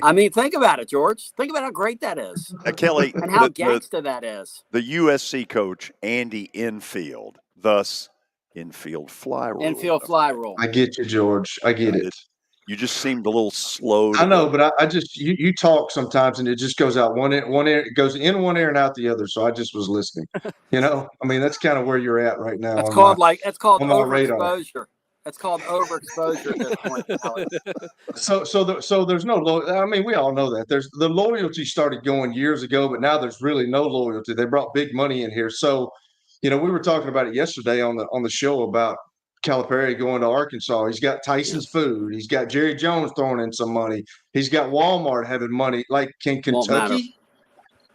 I mean, think about it, George. Think about how great that is. Kelly. And how gangsta that is. The USC coach, Andy Enfield, thus infield fly rule. Infield fly rule. I get you, George. I get it. You just seemed a little slow. I know, but I just you talk sometimes and it just goes out one ear, it goes in one ear and out the other. So I just was listening. I mean, that's kind of where you're at right now. That's called overexposure. That's called overexposure at this point. So there's no I mean, we all know that there's the loyalty started going years ago, but now there's really no loyalty. They brought big money in here. So, we were talking about it yesterday on the show about Calipari going to Arkansas. He's got Tyson's Food. He's got Jerry Jones throwing in some money. He's got Walmart having money. Like, can Kentucky?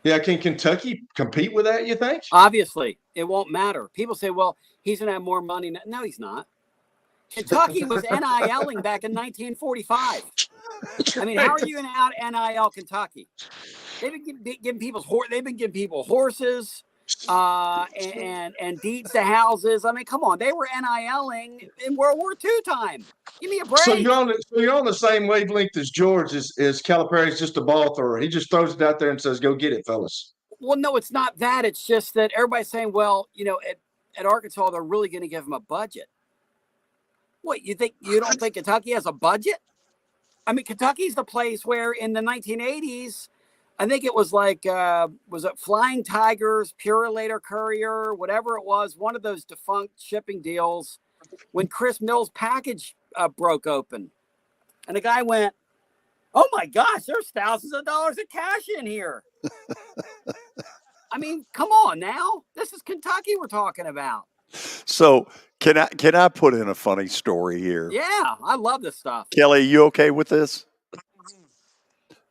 Yeah, can Kentucky compete with that, you think? Obviously, it won't matter. People say, well, he's going to have more money. No, he's not. Kentucky was NILing back in 1945. I mean, how are you going to out NIL Kentucky? They've been giving people horses and deeds to houses. I mean, come on, they were NILing in World War II time. Give me a break. So you're on the same wavelength as George. Is Calipari's just a ball thrower? He just throws it out there and says, "Go get it, fellas." Well, no, it's not that. It's just that everybody's saying, well, at Arkansas, they're really going to give him a budget. What, you don't think Kentucky has a budget? I mean, Kentucky's the place where in the 1980s, I think it was like, was it Flying Tigers, Purolator Courier, whatever it was, one of those defunct shipping deals, when Chris Mills' package broke open. And the guy went, oh my gosh, there's thousands of dollars of cash in here. I mean, come on now. This is Kentucky we're talking about. So can I put in a funny story here? Yeah, I love this stuff. Kelly, you okay with this?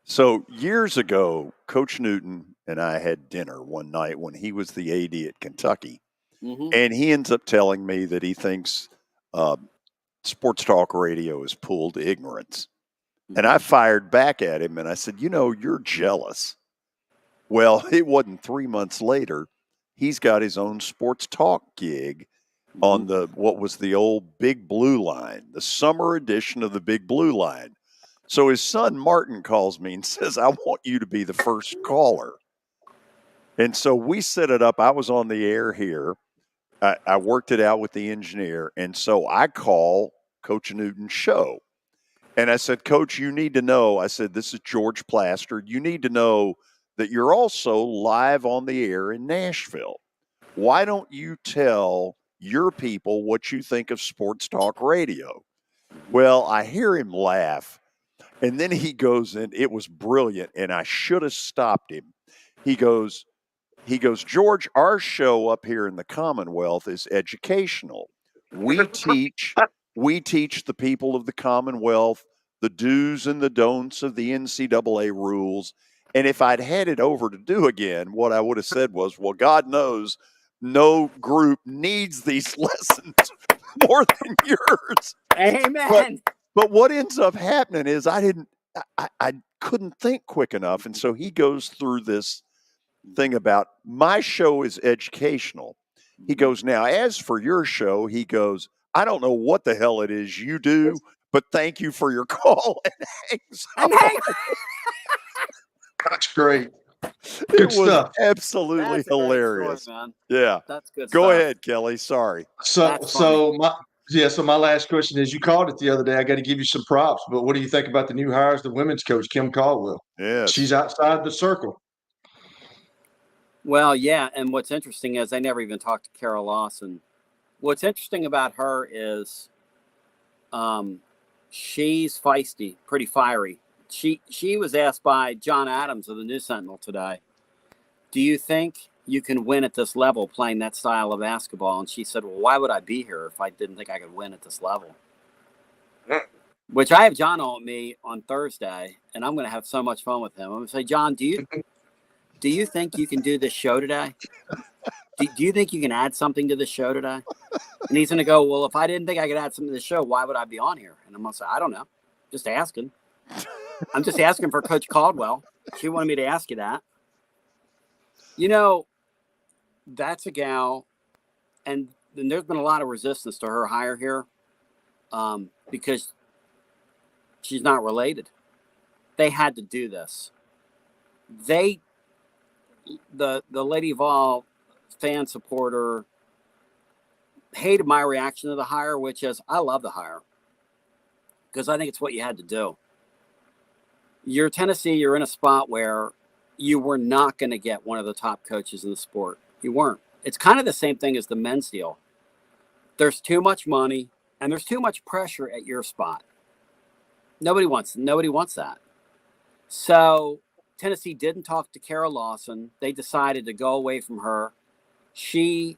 So years ago, Coach Newton and I had dinner one night when he was the AD at Kentucky. Mm-hmm. And he ends up telling me that he thinks sports talk radio is pooled ignorance. And I fired back at him and I said, you're jealous. Well, it wasn't 3 months later. He's got his own sports talk gig on what was the old Big Blue Line, the summer edition of the Big Blue Line. So his son Martin calls me and says, I want you to be the first caller. And so we set it up. I was on the air here. I worked it out with the engineer. And so I call Coach Newton's show. And I said, Coach, you need to know. I said, this is George Plaster. You need to know that you're also live on the air in Nashville. Why don't you tell your people what you think of sports talk radio? Well, I hear him laugh. And then he goes, and it was brilliant. And I should have stopped him. He goes, George, our show up here in the Commonwealth is educational. We teach the people of the Commonwealth the do's and the don'ts of the NCAA rules. And if I'd had it over to do again, what I would have said was, well, God knows no group needs these lessons more than yours. Amen. But what ends up happening is I couldn't think quick enough. And so he goes through this thing about my show is educational. He goes, now, as for your show, he goes, I don't know what the hell it is you do, but thank you for your call. And hangs up. That's great. It was absolutely hilarious. Story, man. Yeah. That's good Go stuff. ahead, Kelly. Sorry. So my last question is, you called it the other day. I got to give you some props, but what do you think about the new hires, the women's coach, Kim Caldwell? Yes. She's outside the circle. Well, yeah, and what's interesting is I never even talked to Carol Lawson. What's interesting about her is she's feisty, pretty fiery. She was asked by John Adams of the News Sentinel today, do you think you can win at this level playing that style of basketball? And she said, well, why would I be here if I didn't think I could win at this level? Which I have John on me on Thursday, and I'm going to have so much fun with him. I'm going to say, John, do you think you can do this show today? Do you think you can add something to the show today? And he's going to go, well, if I didn't think I could add something to the show, why would I be on here? And I'm going to say, I don't know. Just asking. I'm just asking for Coach Caldwell. She wanted me to ask you that. That's a gal, and there's been a lot of resistance to her hire here because she's not related. They had to do this. The Lady Vol fan supporter hated my reaction to the hire, which is I love the hire because I think it's what you had to do. You're Tennessee, you're in a spot where you were not going to get one of the top coaches in the sport. You weren't. It's kind of the same thing as the men's deal. There's too much money and there's too much pressure at your spot. Nobody wants that. So Tennessee didn't talk to Carol Lawson. They decided to go away from her. She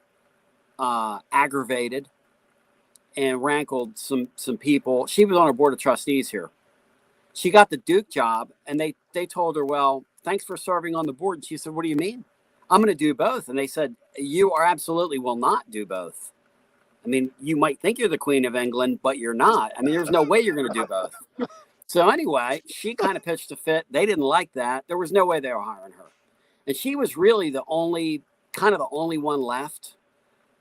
aggravated and rankled some people. She was on our board of trustees here. She got the Duke job, and they told her, well, thanks for serving on the board. And she said, what do you mean? I'm going to do both. And they said, you are absolutely will not do both. I mean, you might think you're the Queen of England, but you're not. I mean, there's no way you're going to do both. So anyway, she kind of pitched a fit. They didn't like that. There was no way they were hiring her. And she was really the only one left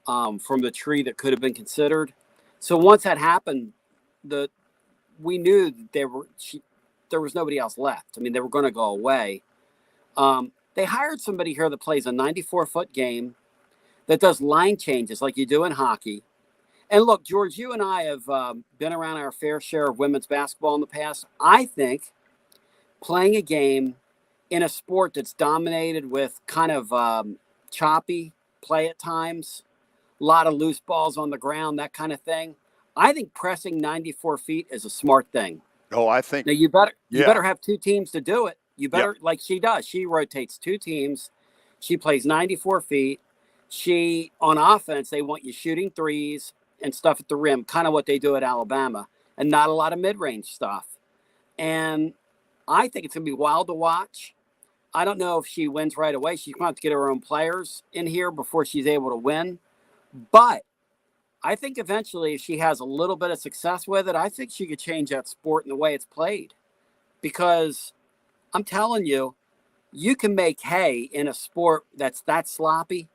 from the tree that could have been considered. So once that happened, we knew that there was nobody else left. I mean, they were going to go away. They hired somebody here that plays a 94-foot game that does line changes like you do in hockey. And look, George, you and I have been around our fair share of women's basketball in the past. I think playing a game in a sport that's dominated with kind of choppy play at times, a lot of loose balls on the ground, that kind of thing. I think pressing 94 feet is a smart thing. Oh, I think. Now you better have two teams to do it. You better, like she does. She rotates two teams. She plays 94 feet. On offense, they want you shooting threes and stuff at the rim, kind of what they do at Alabama, and not a lot of mid-range stuff. And I think it's going to be wild to watch. I don't know if she wins right away. She's going to have to get her own players in here before she's able to win. But I think eventually if she has a little bit of success with it, I think she could change that sport in the way it's played. Because I'm telling you, you can make hay in a sport that's that sloppy,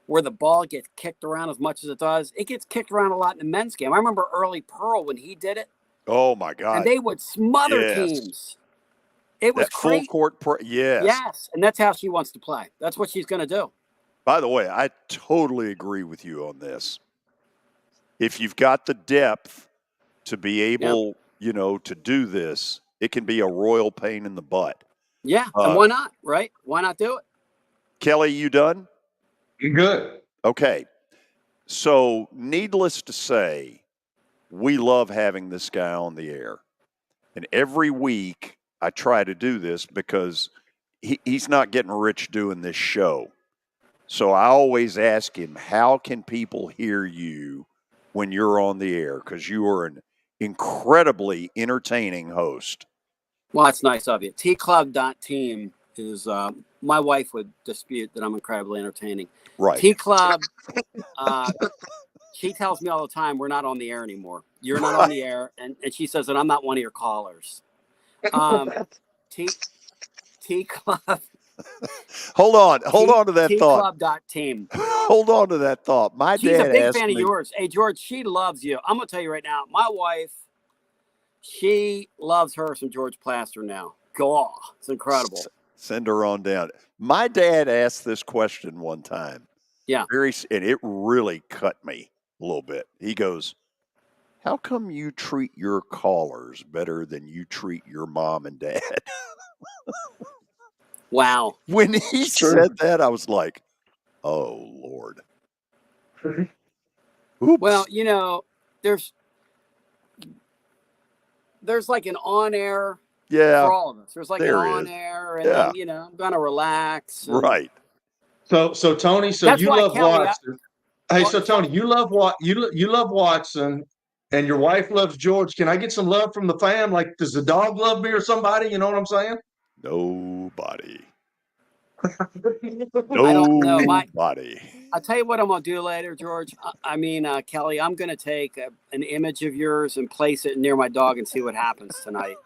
where the ball gets kicked around as much as it does. It gets kicked around a lot in the men's game. I remember early Pearl when he did it. Oh, my God. And they would smother teams. It was that full court. Yes. Yes. And that's how she wants to play. That's what she's going to do. By the way, I totally agree with you on this. If you've got the depth to be able, to do this, it can be a royal pain in the butt. Yeah. And why not, right? Why not do it? Kelly, you done? Good. Okay. So, needless to say, we love having this guy on the air. And every week I try to do this because he's not getting rich doing this show. So I always ask him, how can people hear you when you're on the air? Because you are an incredibly entertaining host. Well, that's nice of you. tclub.team is, my wife would dispute that I'm incredibly entertaining. Right. T-Club, she tells me all the time, we're not on the air anymore. You're not on the air. And she says that I'm not one of your callers. T-Club. Hold on to that thought. T-Club.team. Hold on to that thought. She's a big fan of yours. Hey, George, she loves you. I'm going to tell you right now, my wife, she loves her some George Plaster now. God, it's incredible. Send her on down. My dad asked this question one time. Yeah. And it really cut me a little bit. He goes, how come you treat your callers better than you treat your mom and dad? Wow. When he said that, I was like, oh, Lord. Oops. Well, there's like an on-air for all of us. There's like an on-air, and then, I'm going to relax. Right. So Tony, you love Watson. Tony, you love Watson, and your wife loves George. Can I get some love from the fam? Like, does the dog love me or somebody? You know what I'm saying? Nobody. I don't know. Nobody. I'll tell you what I'm going to do later, George. Kelly, I'm going to take an image of yours and place it near my dog and see what happens tonight.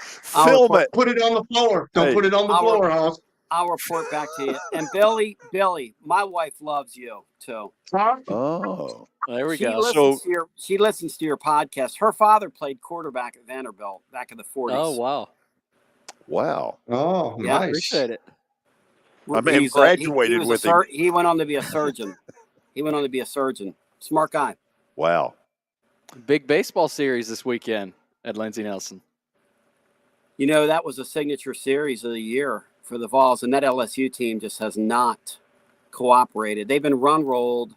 Film it. Put it on the floor. Don't put it on the floor, Hoss. I'll report back to you. And Billy, my wife loves you too. Oh, there we go. She listens to your podcast. Her father played quarterback at Vanderbilt back in the 40s. Oh, wow. Wow. Oh, yeah, nice. Appreciate it. I may have graduated with him. He went on to be a surgeon. Smart guy. Wow. Big baseball series this weekend at Lindsey Nelson. That was a signature series of the year for the Vols, and that LSU team just has not cooperated. They've been run-rolled.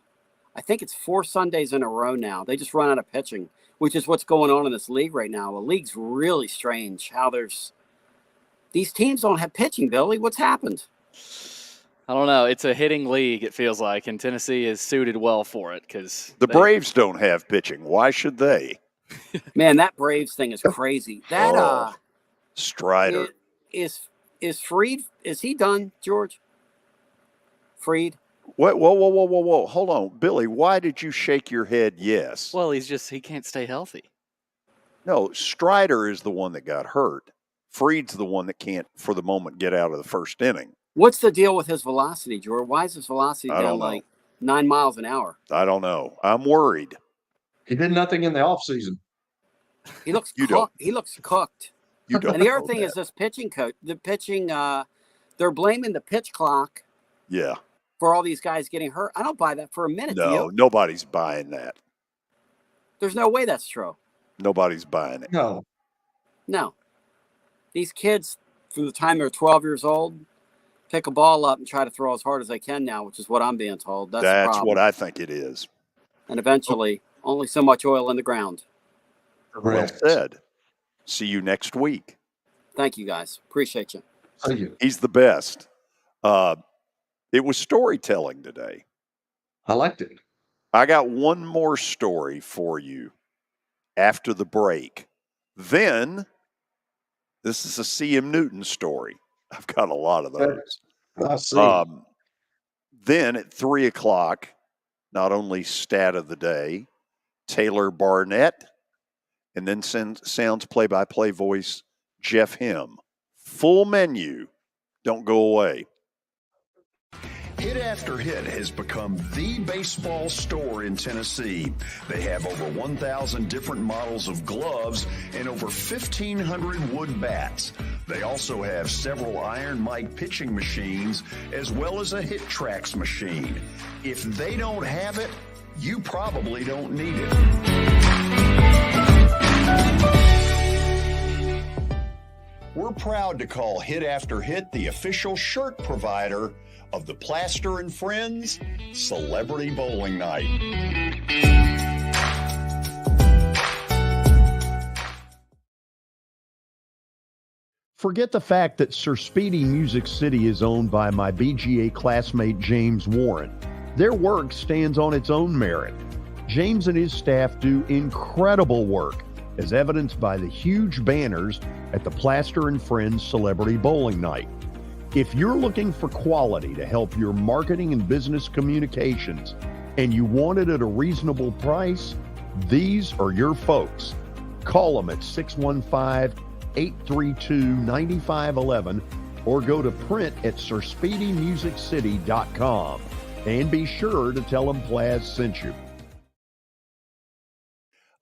I think it's 4 Sundays in a row now. They just run out of pitching, which is what's going on in this league right now. The league's really strange how these teams don't have pitching, Billy. What's happened? I don't know. It's a hitting league, it feels like, and Tennessee is suited well for it because the Braves don't have pitching. Why should they? Man, that Braves thing is crazy. That Strider is Fried. Is he done, George? Fried? Whoa. Hold on. Billy, why did you shake your head yes? Well, he can't stay healthy. No, Strider is the one that got hurt. Fried's the one that can't, for the moment, get out of the first inning. What's the deal with his velocity, George? Why is his velocity down like 9 miles an hour? I don't know. I'm worried. He did nothing in the offseason. He looks cooked. He looks cooked. You don't and the other thing is this pitching coach. The pitching, they're blaming the pitch clock. Yeah. For all these guys getting hurt. I don't buy that for a minute. No, nobody's buying that. There's no way that's true. Nobody's buying it. No. These kids, from the time they're 12 years old, pick a ball up and try to throw as hard as they can now, which is what I'm being told. That's what I think it is. And eventually, only so much oil in the ground. Correct. Well said. See you next week. Thank you, guys. Appreciate you. Thank you. He's the best. It was storytelling today. I liked it. I got one more story for you after the break. Then This is a C.M. Newton story. I've got a lot of those. I see. Then at 3 o'clock, not only stat of the day, Taylor Barnette, and then sounds play-by-play voice Jeff Him. Full menu. Don't go away. Hit After Hit has become the baseball store in Tennessee. They have over 1,000 different models of gloves and over 1,500 wood bats. They also have several Iron Mike pitching machines as well as a Hit Tracks machine. If they don't have it, you probably don't need it. We're proud to call Hit After Hit the official shirt provider of the Plaster and Friends Celebrity Bowling Night. Forget the fact that Sir Speedy Music City is owned by my BGA classmate James Warren. Their work stands on its own merit. James and his staff do incredible work, as evidenced by the huge banners at the Plaster and Friends Celebrity Bowling Night. If you're looking for quality to help your marketing and business communications, and you want it at a reasonable price, these are your folks. Call them at 615-832-9511 or go to print at sirspeedymusiccity.com. And be sure to tell them Plaz sent you.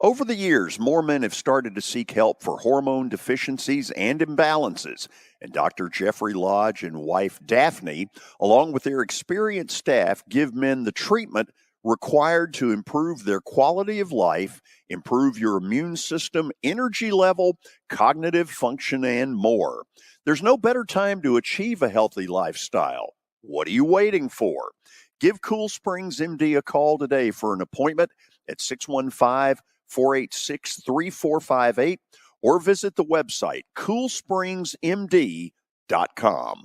Over the years, more men have started to seek help for hormone deficiencies and imbalances, and Dr. Jeffrey Lodge and wife Daphne, along with their experienced staff, give men the treatment required to improve their quality of life, improve your immune system, energy level, cognitive function, and more. There's no better time to achieve a healthy lifestyle. What are you waiting for? Give Cool Springs MD a call today for an appointment at 615-486-3458 or visit the website coolspringsmd.com.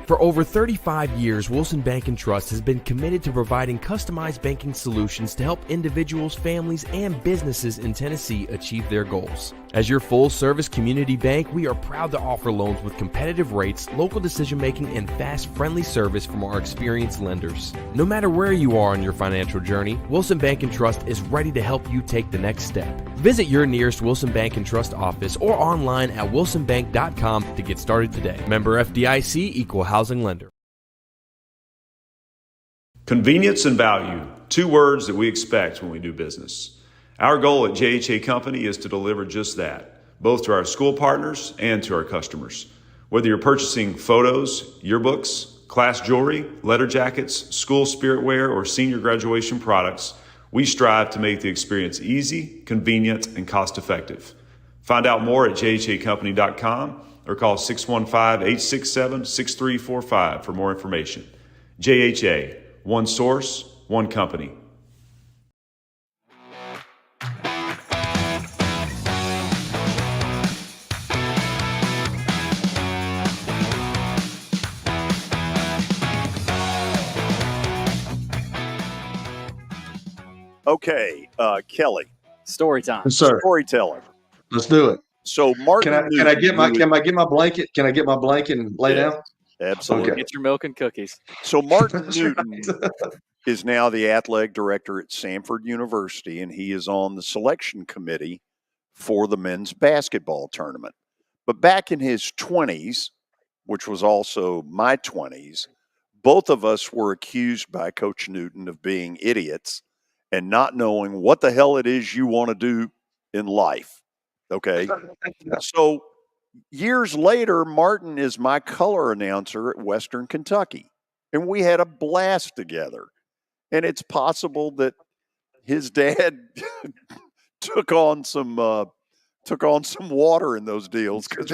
For over 35 years, Wilson Bank & Trust has been committed to providing customized banking solutions to help individuals, families, and businesses in Tennessee achieve their goals. As your full-service community bank, we are proud to offer loans with competitive rates, local decision-making, and fast, friendly service from our experienced lenders. No matter where you are on your financial journey, Wilson Bank & Trust is ready to help you take the next step. Visit your nearest Wilson Bank & Trust office or online at wilsonbank.com to get started today. Member FDIC, Equal Housing Lender. Convenience and value, two words that we expect when we do business. Our goal at JHA Company is to deliver just that, both to our school partners and to our customers. Whether you're purchasing photos, yearbooks, class jewelry, letter jackets, school spirit wear, or senior graduation products, we strive to make the experience easy, convenient, and cost-effective. Find out more at jhacompany.com or call 615-867-6345 for more information. JHA, one source, one company. Okay, Kelly. Story time. Yes, sir. Storytelling. Let's do it. So, Martin, can I get my blanket? Can I get my blanket and lay down? Absolutely. Okay. Get your milk and cookies. So Martin Newton is now the athletic director at Samford University, and he is on the selection committee for the men's basketball tournament. But back in his 20s, which was also my 20s, both of us were accused by Coach Newton of being idiots and not knowing what the hell it is you want to do in life. Okay. So years later, Martin is my color announcer at Western Kentucky, and we had a blast together. And it's possible that his dad took on some water in those deals because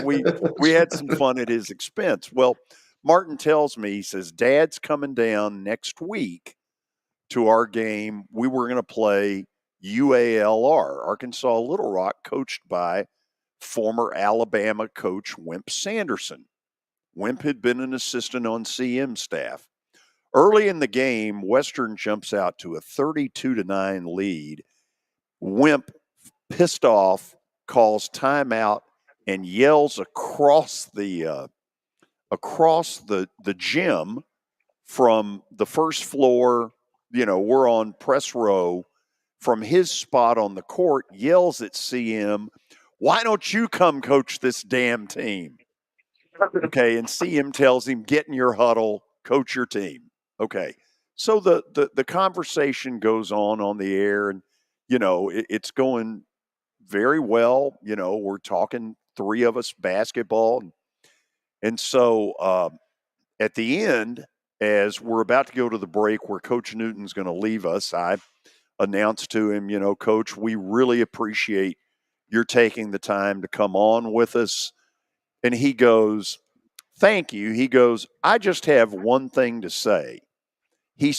we had some fun at his expense. Well, Martin tells me, he says, Dad's coming down next week to our game. We were going to play UALR, Arkansas Little Rock, coached by former Alabama coach Wimp Sanderson. Wimp had been an assistant on CM staff. Early in the game, Western jumps out to a 32-9 lead. Wimp, pissed off, calls timeout and yells across the gym from the first floor. We're on press row from his spot on the court, yells at CM, "Why don't you come coach this damn team?" Okay, and CM tells him, "Get in your huddle, coach your team." Okay, so the conversation goes on the air, and it's going very well. We're talking three of us basketball, and so at the end, as we're about to go to the break where Coach Newton's going to leave us, I announced to him, Coach, we really appreciate your taking the time to come on with us. And he goes, "Thank you." He goes, "I just have one thing to say." He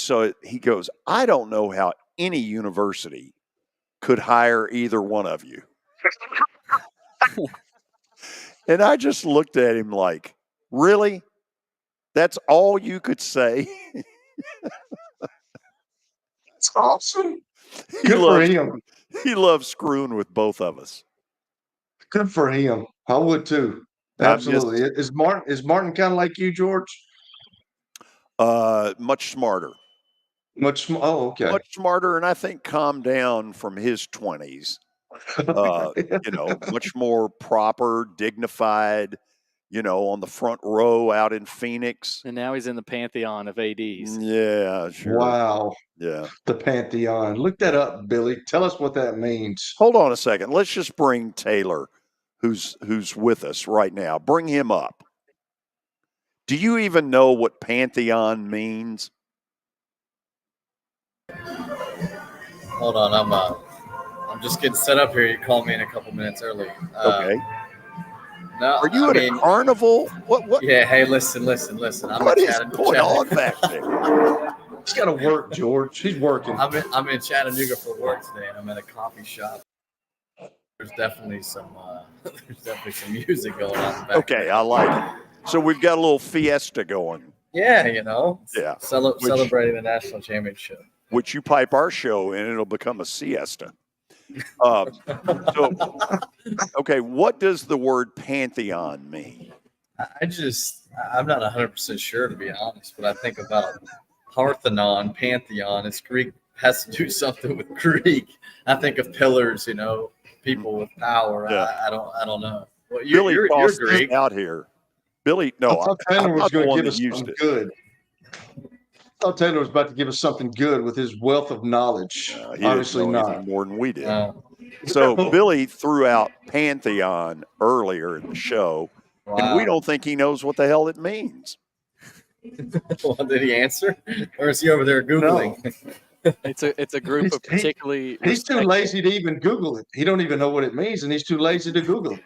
goes, "I don't know how any university could hire either one of you." And I just looked at him like, "Really? That's all you could say?" It's awesome. Good for him. He loves screwing with both of us. Good for him. I would too. Absolutely. Is Martin kind of like you, George? Much smarter. Okay. Much smarter, and I think calmed down from his 20s. Much more proper, dignified, on the front row out in Phoenix. And now he's in the pantheon of ADs. Yeah, sure. Wow. Yeah. The pantheon. Look that up, Billy. Tell us what that means. Hold on a second. Let's just bring Taylor, who's with us right now. Bring him up. Do you even know what pantheon means? Hold on, I'm just getting set up here. You called me in a couple minutes early. Okay. No, are you at a carnival? What? Yeah. Hey, listen. What is going on back there? He's got to work, George. He's working. I'm in Chattanooga for work today, and I'm at a coffee shop. There's definitely some music going on back there. I like it. So we've got a little fiesta going. Yeah, Yeah. Celebrating the national championship. Which you pipe our show in, it'll become a siesta. Okay, what does the word pantheon mean? I'm not 100% sure, to be honest, but I think about Parthenon, pantheon. It's Greek, has to do something with Greek. I think of pillars, people with power. Yeah. I don't know. Well, you're Greek out here. Billy, no, I thought Taylor was going to give us something good. I thought Taylor was about to give us something good with his wealth of knowledge. Obviously not. More than we did. So Billy threw out pantheon earlier in the show, and we don't think he knows what the hell it means. Well, did he answer, or is he over there Googling? No. It's a group of particularly. He's too lazy to even Google it. He don't even know what it means, and he's too lazy to Google it.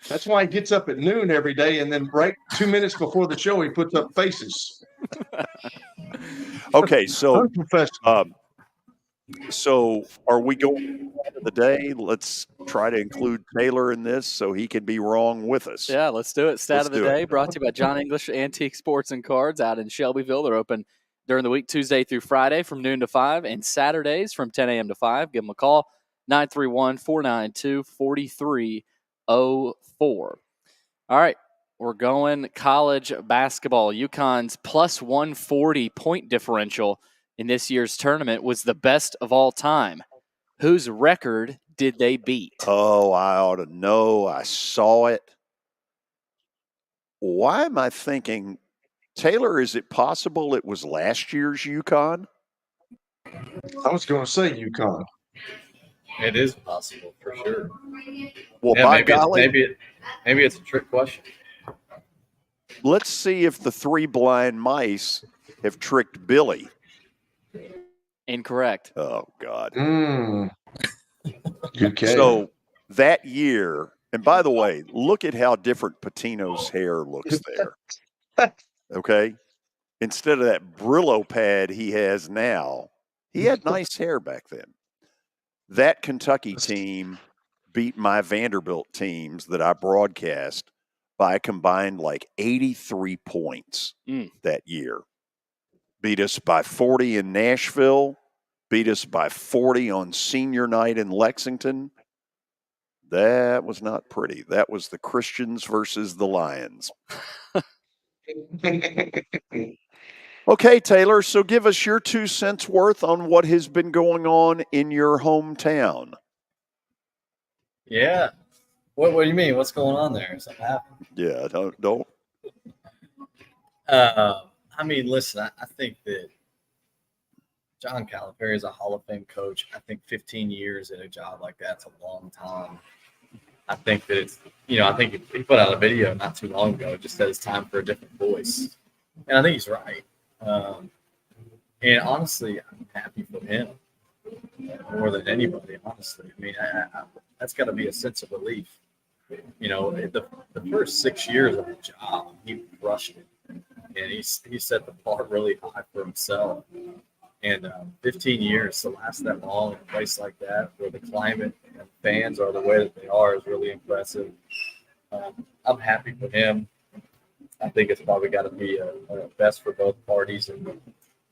That's why he gets up at noon every day, and then right 2 minutes before the show, he puts up faces. Okay, so so are we going to the day? Let's try to include Taylor in this so he can be wrong with us. Yeah, let's do it. Stat of the day brought to you by John English Antique Sports and Cards out in Shelbyville. They're open during the week, Tuesday through Friday from noon to 5, and Saturdays from 10 a.m. to 5. Give them a call, 931-492-4304. All right, we're going college basketball. UConn's plus 140 point differential in this year's tournament was the best of all time. Whose record did they beat? Oh, I ought to know. I saw it. Why am I thinking, Taylor, is it possible it was last year's UConn? I was going to say UConn. It is possible, for sure. Well, yeah, maybe it's a trick question. Let's see if the three blind mice have tricked Billy. Incorrect. Oh, God. Okay. So that year, and by the way, look at how different Patino's hair looks there. Okay? Instead of that Brillo pad he has now, he had nice hair back then. That Kentucky team beat my Vanderbilt teams that I broadcast by a combined like 83 points that year. Beat us by 40 in Nashville, beat us by 40 on senior night in Lexington. That was not pretty. That was the Christians versus the Lions. Okay, Taylor, so give us your 2 cents worth on what has been going on in your hometown. Yeah. What do you mean? What's going on there? Something happened? Yeah, don't. I mean, listen, I think that John Calipari is a Hall of Fame coach. I think 15 years at a job like that's a long time. I think that it's, I think he put out a video not too long ago, just said it's time for a different voice. And I think he's right. And honestly, I'm happy for him more than anybody, honestly. I mean, that's got to be a sense of relief. The first 6 years of the job, he crushed it. And he set the bar really high for himself. And 15 years to last that long in a place like that, where the climate and fans are the way that they are, is really impressive. I'm happy for him. I think it's probably got to be a best for both parties and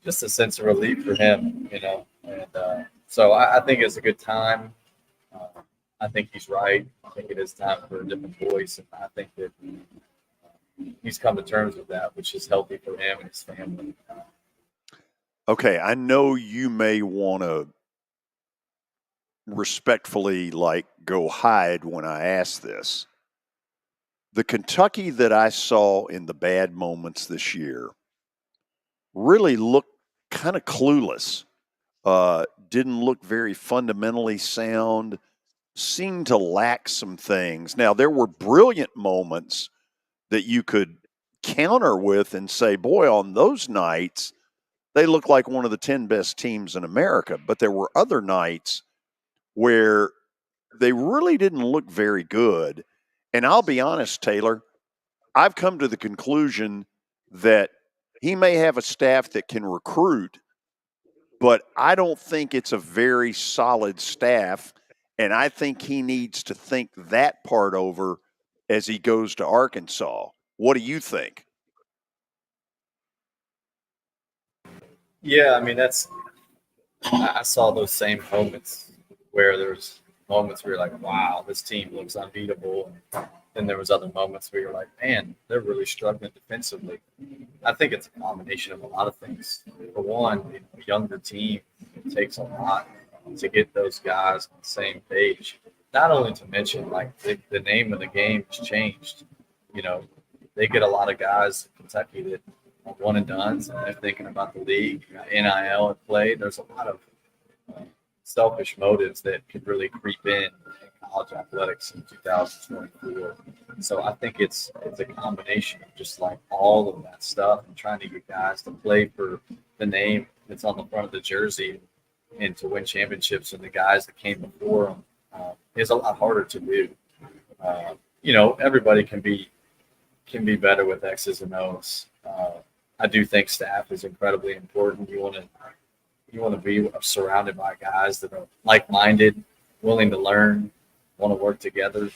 just a sense of relief for him, And so I think it's a good time. I think he's right. I think it is time for a different voice. And I think that he's come to terms with that, which is healthy for him and his family. Okay, I know you may want to respectfully go hide when I ask this. The Kentucky that I saw in the bad moments this year really looked kind of clueless. Didn't look very fundamentally sound, seemed to lack some things. Now, there were brilliant moments that you could counter with and say, boy, on those nights, they look like one of the 10 best teams in America. But there were other nights where they really didn't look very good. And I'll be honest, Taylor, I've come to the conclusion that he may have a staff that can recruit, but I don't think it's a very solid staff. And I think he needs to think that part over as he goes to Arkansas. What do you think? Yeah, I mean, I saw those same moments where there's moments where you're like, wow, this team looks unbeatable. And then there was other moments where you're like, man, they're really struggling defensively. I think it's a combination of a lot of things. For one, a younger team, it takes a lot to get those guys on the same page. Not only to mention, the name of the game has changed. They get a lot of guys in Kentucky that are one and dones, and they're thinking about the league, NIL at play. There's a lot of selfish motives that could really creep in college athletics in 2024. So I think it's a combination of just all of that stuff and trying to get guys to play for the name that's on the front of the jersey and to win championships, and the guys that came before them is a lot harder to do. Everybody can be better with X's and O's. I do think staff is incredibly important. You want to be surrounded by guys that are like-minded, willing to learn, want to work together,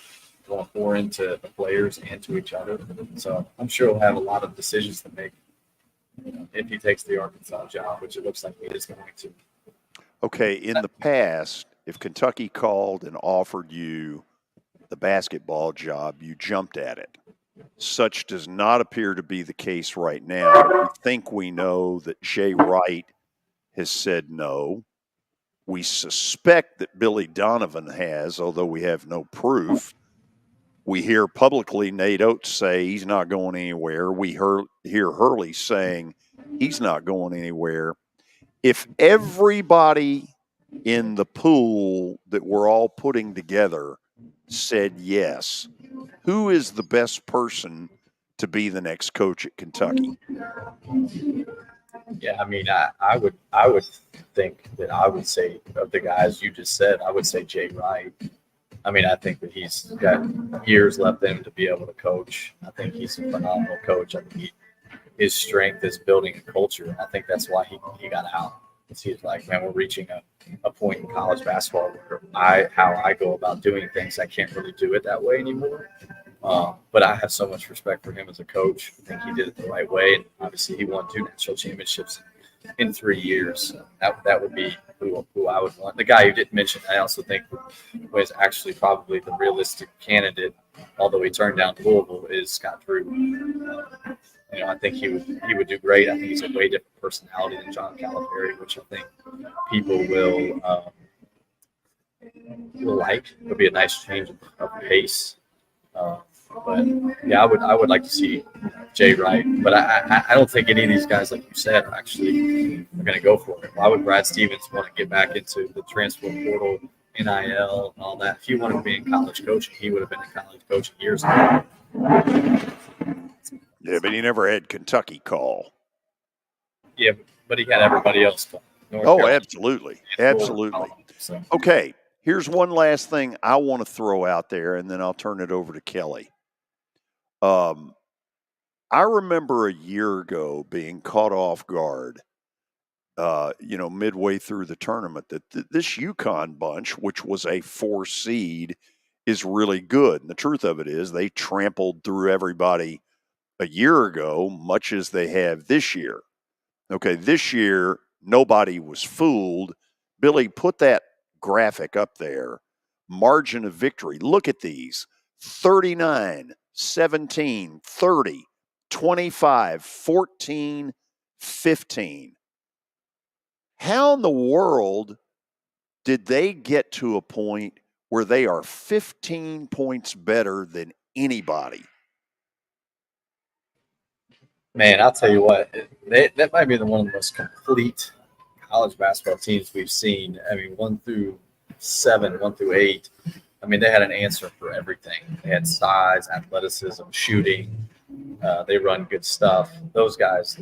want to pour into the players and to each other. So I'm sure he'll have a lot of decisions to make if he takes the Arkansas job, which it looks like he is going to. Okay, in the past, if Kentucky called and offered you the basketball job, you jumped at it. Such does not appear to be the case right now. We think we know that Jay Wright has said no. We suspect that Billy Donovan has, although we have no proof. We hear publicly Nate Oates say he's not going anywhere. We hear Hurley saying he's not going anywhere. If everybody in the pool that we're all putting together said yes, who is the best person to be the next coach at Kentucky? Yeah, I mean, I would think that I would say, of the guys you just said, I would say Jay Wright. I mean, I think that he's got years left in him to be able to coach. I think he's a phenomenal coach. I think his strength is building a culture. I think that's why he got out. He's like, man, we're reaching a point in college basketball where how I go about doing things, I can't really do it that way anymore. But I have so much respect for him as a coach. I think he did it the right way. And obviously, he won 2 national championships in 3 years. That would be who I would want. The guy you didn't mention, I also think was actually probably the realistic candidate, although he turned down Louisville, is Scott Drew. I think he would do great. I think he's a way different personality than John Calipari, which I think people will like. It'll be a nice change of pace. But yeah, I would like to see Jay Wright, but I don't think any of these guys, like you said, are going to go for it. Why would Brad Stevens want to get back into the transfer portal, NIL, and all that? If he wanted to be in college coaching, he would have been in college coaching years ago. Yeah, but he never had Kentucky call. Yeah, but he had everybody else call. Absolutely. Okay, here's one last thing I want to throw out there, and then I'll turn it over to Kelly. I remember a year ago being caught off guard, midway through the tournament, that this UConn bunch, which was a 4 seed, is really good. And the truth of it is they trampled through everybody a year ago, much as they have this year. Okay, this year, nobody was fooled. Billy, put that graphic up there. Margin of victory. Look at these. 39, 17, 30, 25, 14, 15. How in the world did they get to a point where they are 15 points better than anybody? Man, I'll tell you what, that might be one of the most complete college basketball teams we've seen. I mean, 1 through 7, 1 through 8. I mean, they had an answer for everything. They had size, athleticism, shooting. They run good stuff. Those guys,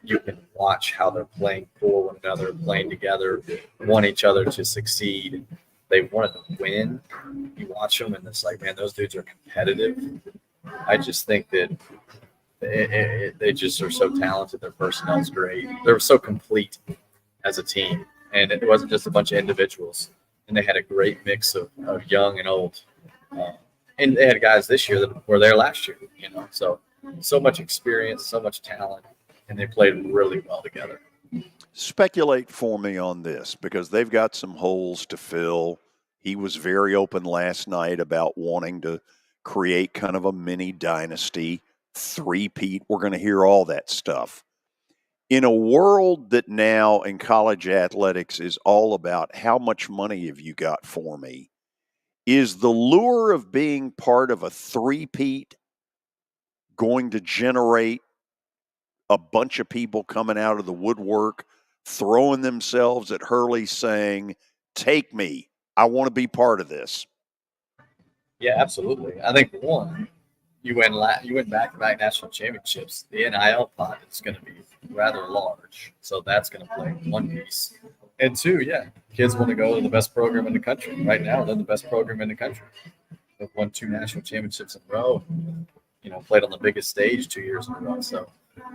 you can watch how they're playing for one another, playing together, want each other to succeed. They wanted to win. You watch them, and it's like, man, those dudes are competitive. I just think that they just are so talented. Their personnel's great. They're so complete as a team, and it wasn't just a bunch of individuals. And they had a great mix of young and old. And they had guys this year that were there last year, so much experience, so much talent, and they played really well together. Speculate for me on this, because they've got some holes to fill. He was very open last night about wanting to create kind of a mini dynasty, three-peat. We're going to hear all that stuff. In a world that now in college athletics is all about how much money have you got for me, is the lure of being part of a three-peat going to generate a bunch of people coming out of the woodwork, throwing themselves at Hurley saying, take me, I want to be part of this? Yeah, absolutely. I think one, you win back-to-back national championships. The NIL pot is going to be rather large, so that's going to play one piece. And two, yeah, kids want to go to the best program in the country. Right now, they're the best program in the country. They've won 2 national championships in a row. Played on the biggest stage 2 years in a row. So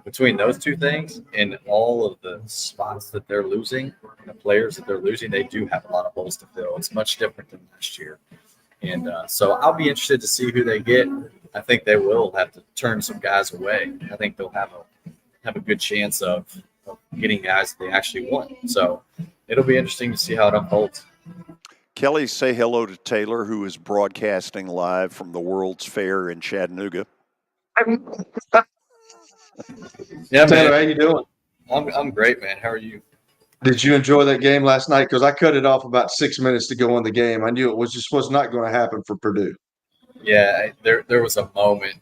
between those two things and all of the spots that they're losing, the players that they're losing, they do have a lot of holes to fill. It's much different than last year. And so I'll be interested to see who they get. I think they will have to turn some guys away. I think they'll have a good chance of getting guys that they actually want. So it'll be interesting to see how it unfolds. Kelly, say hello to Taylor, who is broadcasting live from the World's Fair in Chattanooga. Yeah, Taylor, man. how you doing? I'm great, man. How are you? Did you enjoy that game last night? Because I cut it off about 6 minutes to go in the game. I knew it was not going to happen for Purdue. Yeah, there was a moment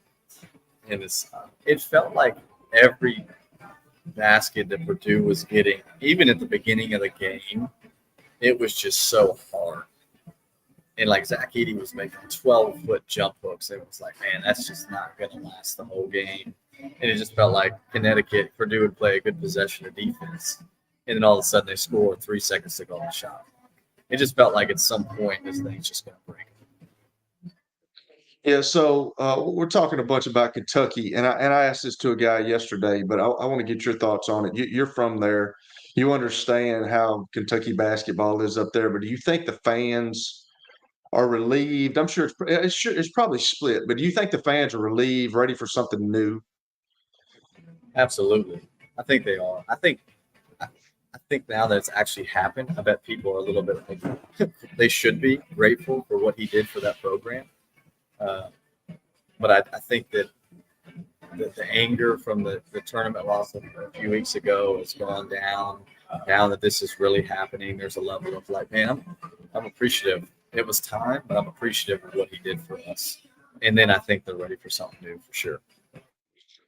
in this. It felt like every basket that Purdue was getting, even at the beginning of the game, it was just so hard. And like Zach Edey was making 12-foot jump hooks. It was like, man, that's just not going to last the whole game. And it just felt like Purdue would play a good possession of defense. And then all of a sudden they score 3 seconds to go on the shot. It just felt like at some point this thing's just going to break. Yeah, so we're talking a bunch about Kentucky, and I asked this to a guy yesterday, but I want to get your thoughts on it. You're from there. You understand how Kentucky basketball is up there, but do you think the fans are relieved? I'm sure it's probably split, but do you think the fans are relieved, ready for something new? Absolutely. I think they are. I think I think now that it's actually happened, I bet people are a little bit like they should be grateful for what he did for that program. But I think that the anger from the tournament loss a few weeks ago has gone down. Now that this is really happening, there's a level of like, man, I'm appreciative. It was time, but I'm appreciative of what he did for us. And then I think they're ready for something new for sure.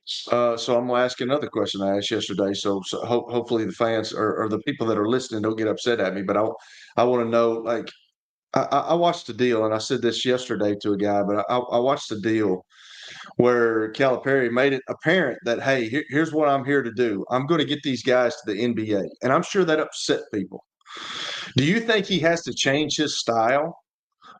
So I'm gonna ask another question I asked yesterday. So hopefully the fans or the people that are listening don't get upset at me. But I want to know, like, I watched the deal, and I said this yesterday to a guy, but I watched the deal where Calipari made it apparent that, hey, here's what I'm here to do. I'm going to get these guys to the NBA, and I'm sure that upset people. Do you think he has to change his style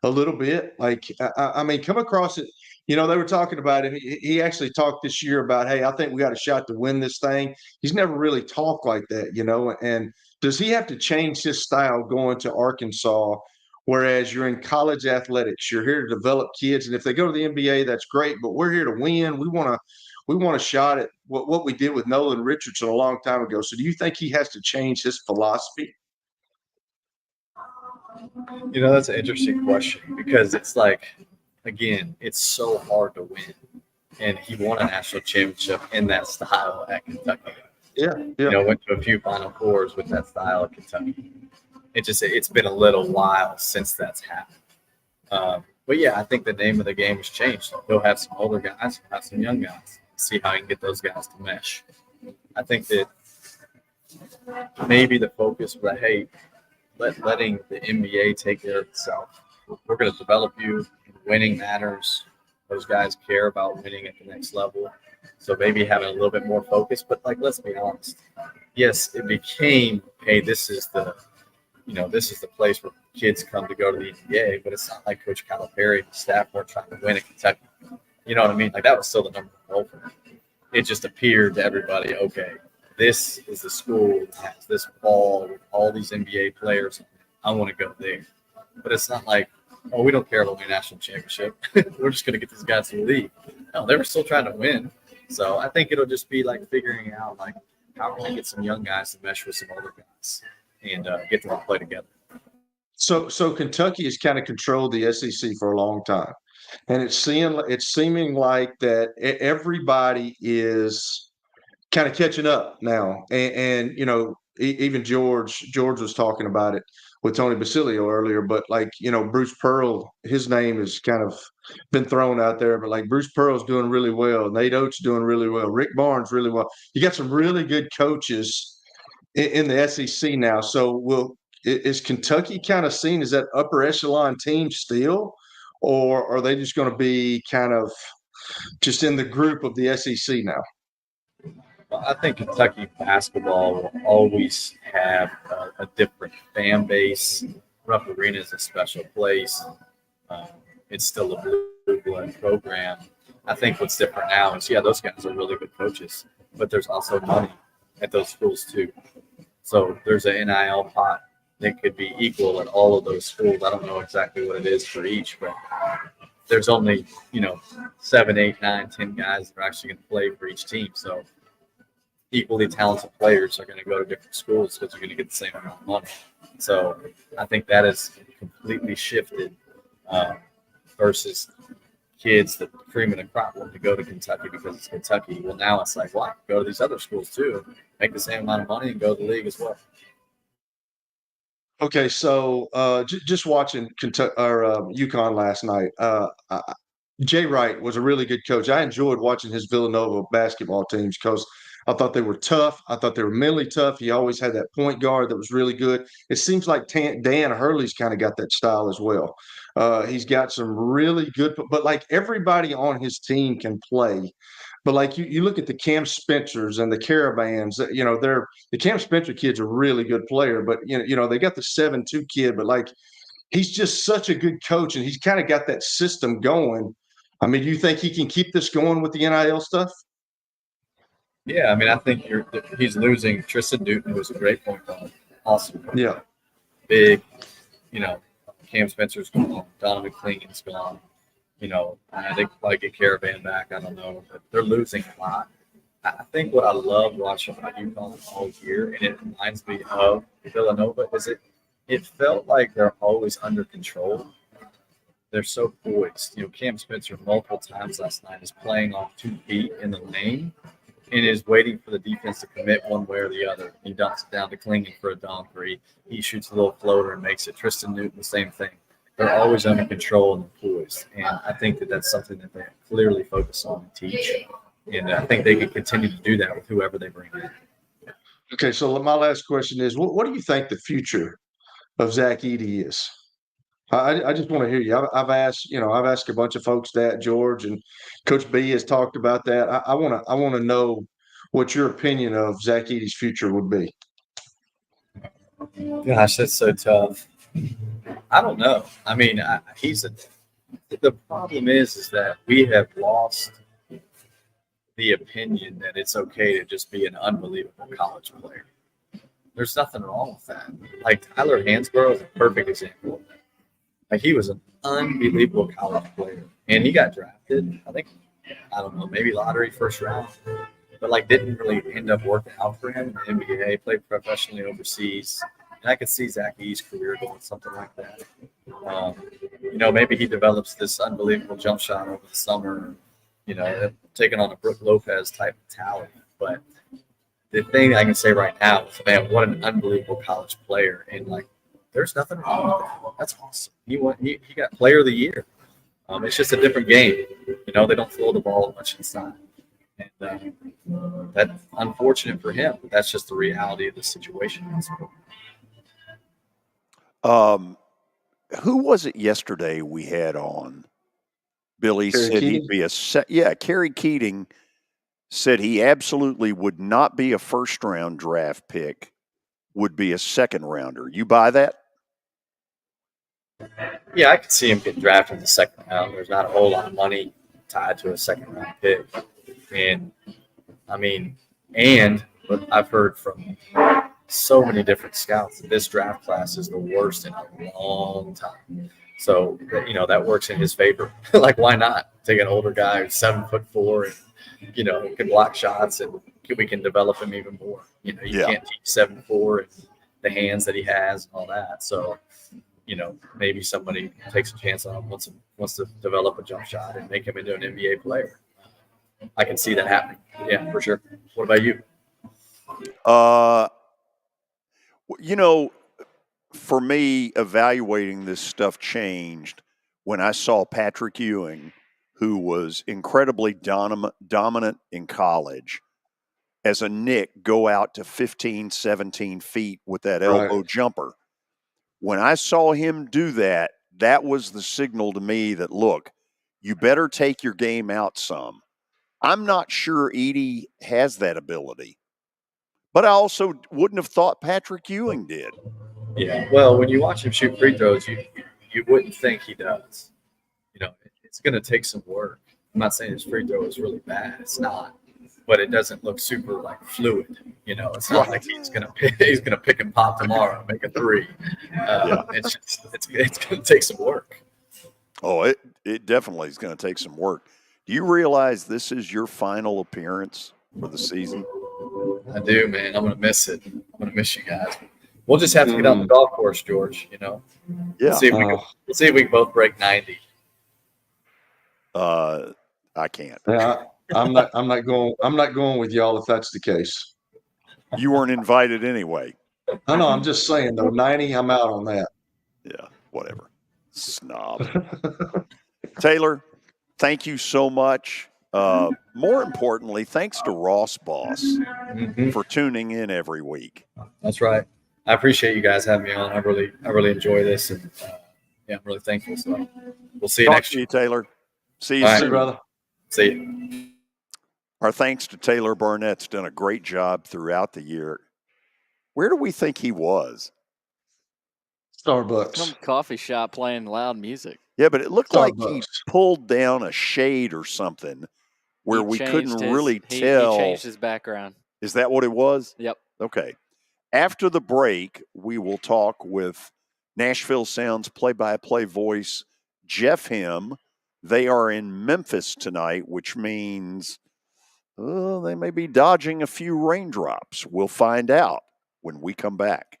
a little bit? Like, I mean, come across it. You know, they were talking about it. He actually talked this year about, hey, I think we got a shot to win this thing. He's never really talked like that, you know. And does he have to change his style going to Arkansas? Whereas you're in college athletics, you're here to develop kids, and if they go to the NBA, that's great. But we're here to win. We want a shot at what we did with Nolan Richardson a long time ago. So, do you think he has to change his philosophy? You know, that's an interesting question because it's like, again, it's so hard to win. And he won a national championship in that style at Kentucky. Yeah. You know, went to a few Final Fours with that style at Kentucky. It's been a little while since that's happened. But yeah, I think the name of the game has changed. He'll have some older guys, he'll have some young guys. See how he can get those guys to mesh. I think that maybe the focus was, hey, letting the NBA take care of itself. We're going to develop you. Winning matters. Those guys care about winning at the next level. So maybe having a little bit more focus. But like, let's be honest. Yes, it became, hey, this is the place where kids come to go to the NBA. But it's not like Coach Calipari and the staff weren't trying to win at Kentucky. You know what I mean? Like that was still the number one goal for them. It just appeared to everybody, okay, this is the school that has this ball with all these NBA players. I want to go there. But it's not like, oh, we don't care about winning a national championship. We're just going to get these guys to the league. No, they were still trying to win. So I think it'll just be like figuring out, like, how can we get some young guys to mesh with some older guys and get them to play together. So Kentucky has kind of controlled the SEC for a long time. And it's seeming like that everybody is kind of catching up now. And you know, even George was talking about it with Tony Basilio earlier, but like, you know, Bruce Pearl, his name has kind of been thrown out there, but like Bruce Pearl's doing really well. Nate Oates doing really well. Rick Barnes really well. You got some really good coaches in the SEC now. So is Kentucky kind of seen as that upper echelon team still, or are they just going to be kind of just in the group of the SEC now? Well, I think Kentucky basketball will always have a different fan base. Rupp Arena is a special place. It's still a blue blood program. I think what's different now is, those guys are really good coaches, but there's also money at those schools too. So there's an NIL pot that could be equal at all of those schools. I don't know exactly what it is for each, but there's only, 7, 8, 9, 10 guys that are actually going to play for each team. So equally talented players are going to go to different schools because you're going to get the same amount of money. So I think that has completely shifted versus kids that cream of the crop want to go to Kentucky because it's Kentucky. Well, now it's like, well, I can go to these other schools too, make the same amount of money and go to the league as well. Okay, so just watching Kentucky or UConn last night. Jay Wright was a really good coach. I enjoyed watching his Villanova basketball teams because I thought they were tough. I thought they were mentally tough. He always had that point guard that was really good. It seems like Dan Hurley's kind of got that style as well. He's got some really good, but like everybody on his team can play. But like you look at the Cam Spencers and the Caravans, the Cam Spencer kid's a really good player, but they got the 7-2 kid, but like he's just such a good coach and he's kind of got that system going. I mean, do you think he can keep this going with the NIL stuff? Yeah, I mean, I think he's losing Tristan Newton, who's a great point guard. Awesome. Yeah. Big, Cam Spencer's gone. Donovan Clingan's gone. I think probably get Caravan back. I don't know. But they're losing a lot. I think what I love watching about UConn all year, and it reminds me of Villanova, is it felt like they're always under control. They're so poised. Cam Spencer multiple times last night is playing off 2 feet in the lane and is waiting for the defense to commit one way or the other. He dumps it down to Klingen for a dunk, or he shoots a little floater and makes it. Tristan Newton, the same thing. They're always under control and poised. And I think that that's something that they clearly focus on and teach. And I think they can continue to do that with whoever they bring in. Okay, so my last question is, what do you think the future of Zach Edey is? I just want to hear you. I've asked a bunch of folks that, George, and Coach B has talked about that. I want to know what your opinion of Zach Edey's future would be. Gosh, that's so tough. I don't know. I mean, the problem is that we have lost the opinion that it's okay to just be an unbelievable college player. There's nothing wrong with that. Like Tyler Hansborough is a perfect example. Like he was an unbelievable college player, and he got drafted. I don't know, maybe lottery first round, but like didn't really end up working out for him in the NBA. Played professionally overseas, and I could see Zach Edey's career going something like that. Maybe he develops this unbelievable jump shot over the summer. Taking on a Brooke Lopez type of talent. But the thing I can say right now is, man, what an unbelievable college player. And, there's nothing wrong with that. That's awesome. He got player of the year. It's just a different game. They don't throw the ball much inside. And that's unfortunate for him. But that's just the reality of the situation. Who was it yesterday we had on? Billy Kerry said Keating? he'd be Kerry Keating said he absolutely would not be a first-round draft pick, would be a second-rounder. You buy that? Yeah, I could see him getting drafted in the second round. There's not a whole lot of money tied to a second-round pick. And, but I've heard from so many different scouts that this draft class is the worst in a long time. So, that works in his favor. Why not take an older guy who's 7'4" and, can block shots, and we can develop him even more. You can't teach 7'4" and the hands that he has and all that. So, maybe somebody takes a chance on him, wants to develop a jump shot and make him into an NBA player. I can see that happening. Yeah, for sure. What about you? For me, evaluating this stuff changed when I saw Patrick Ewing, who was incredibly dominant in college, as a Nick go out to 15, 17 feet with that elbow jumper. When I saw him do that, that was the signal to me that, look, you better take your game out some. I'm not sure Edey has that ability, but I also wouldn't have thought Patrick Ewing did. Yeah, well, when you watch him shoot free throws, you wouldn't think he does. It's going to take some work. I'm not saying his free throw is really bad. It's not, but it doesn't look super fluid. It's not like he's going to pick and pop tomorrow and make a three. It's going to take some work. Oh, it definitely is going to take some work. Do you realize this is your final appearance for the season? I do, man. I'm going to miss it. I'm going to miss you guys. We'll just have to get on the golf course, George. Yeah. We'll see if we can both break 90. I can't. Yeah, I'm not going with y'all if that's the case. You weren't invited anyway. I know. I'm just saying though, 90. I'm out on that. Yeah, whatever. Snob. Taylor, thank you so much. More importantly, thanks to Ross Boss for tuning in every week. That's right. I appreciate you guys having me on. I really enjoy this, and I'm really thankful. So we'll see you next year, Taylor. See you soon, brother. See you. Our thanks to Taylor Barnette's done a great job throughout the year. Where do we think he was? Starbucks. Some coffee shop playing loud music. Yeah, but it looked like he pulled down a shade or something where we couldn't really tell. He changed his background. Is that what it was? Yep. Okay. After the break, we will talk with Nashville Sounds play-by-play voice Jeff Him. They are in Memphis tonight, which means They may be dodging a few raindrops. We'll find out when we come back.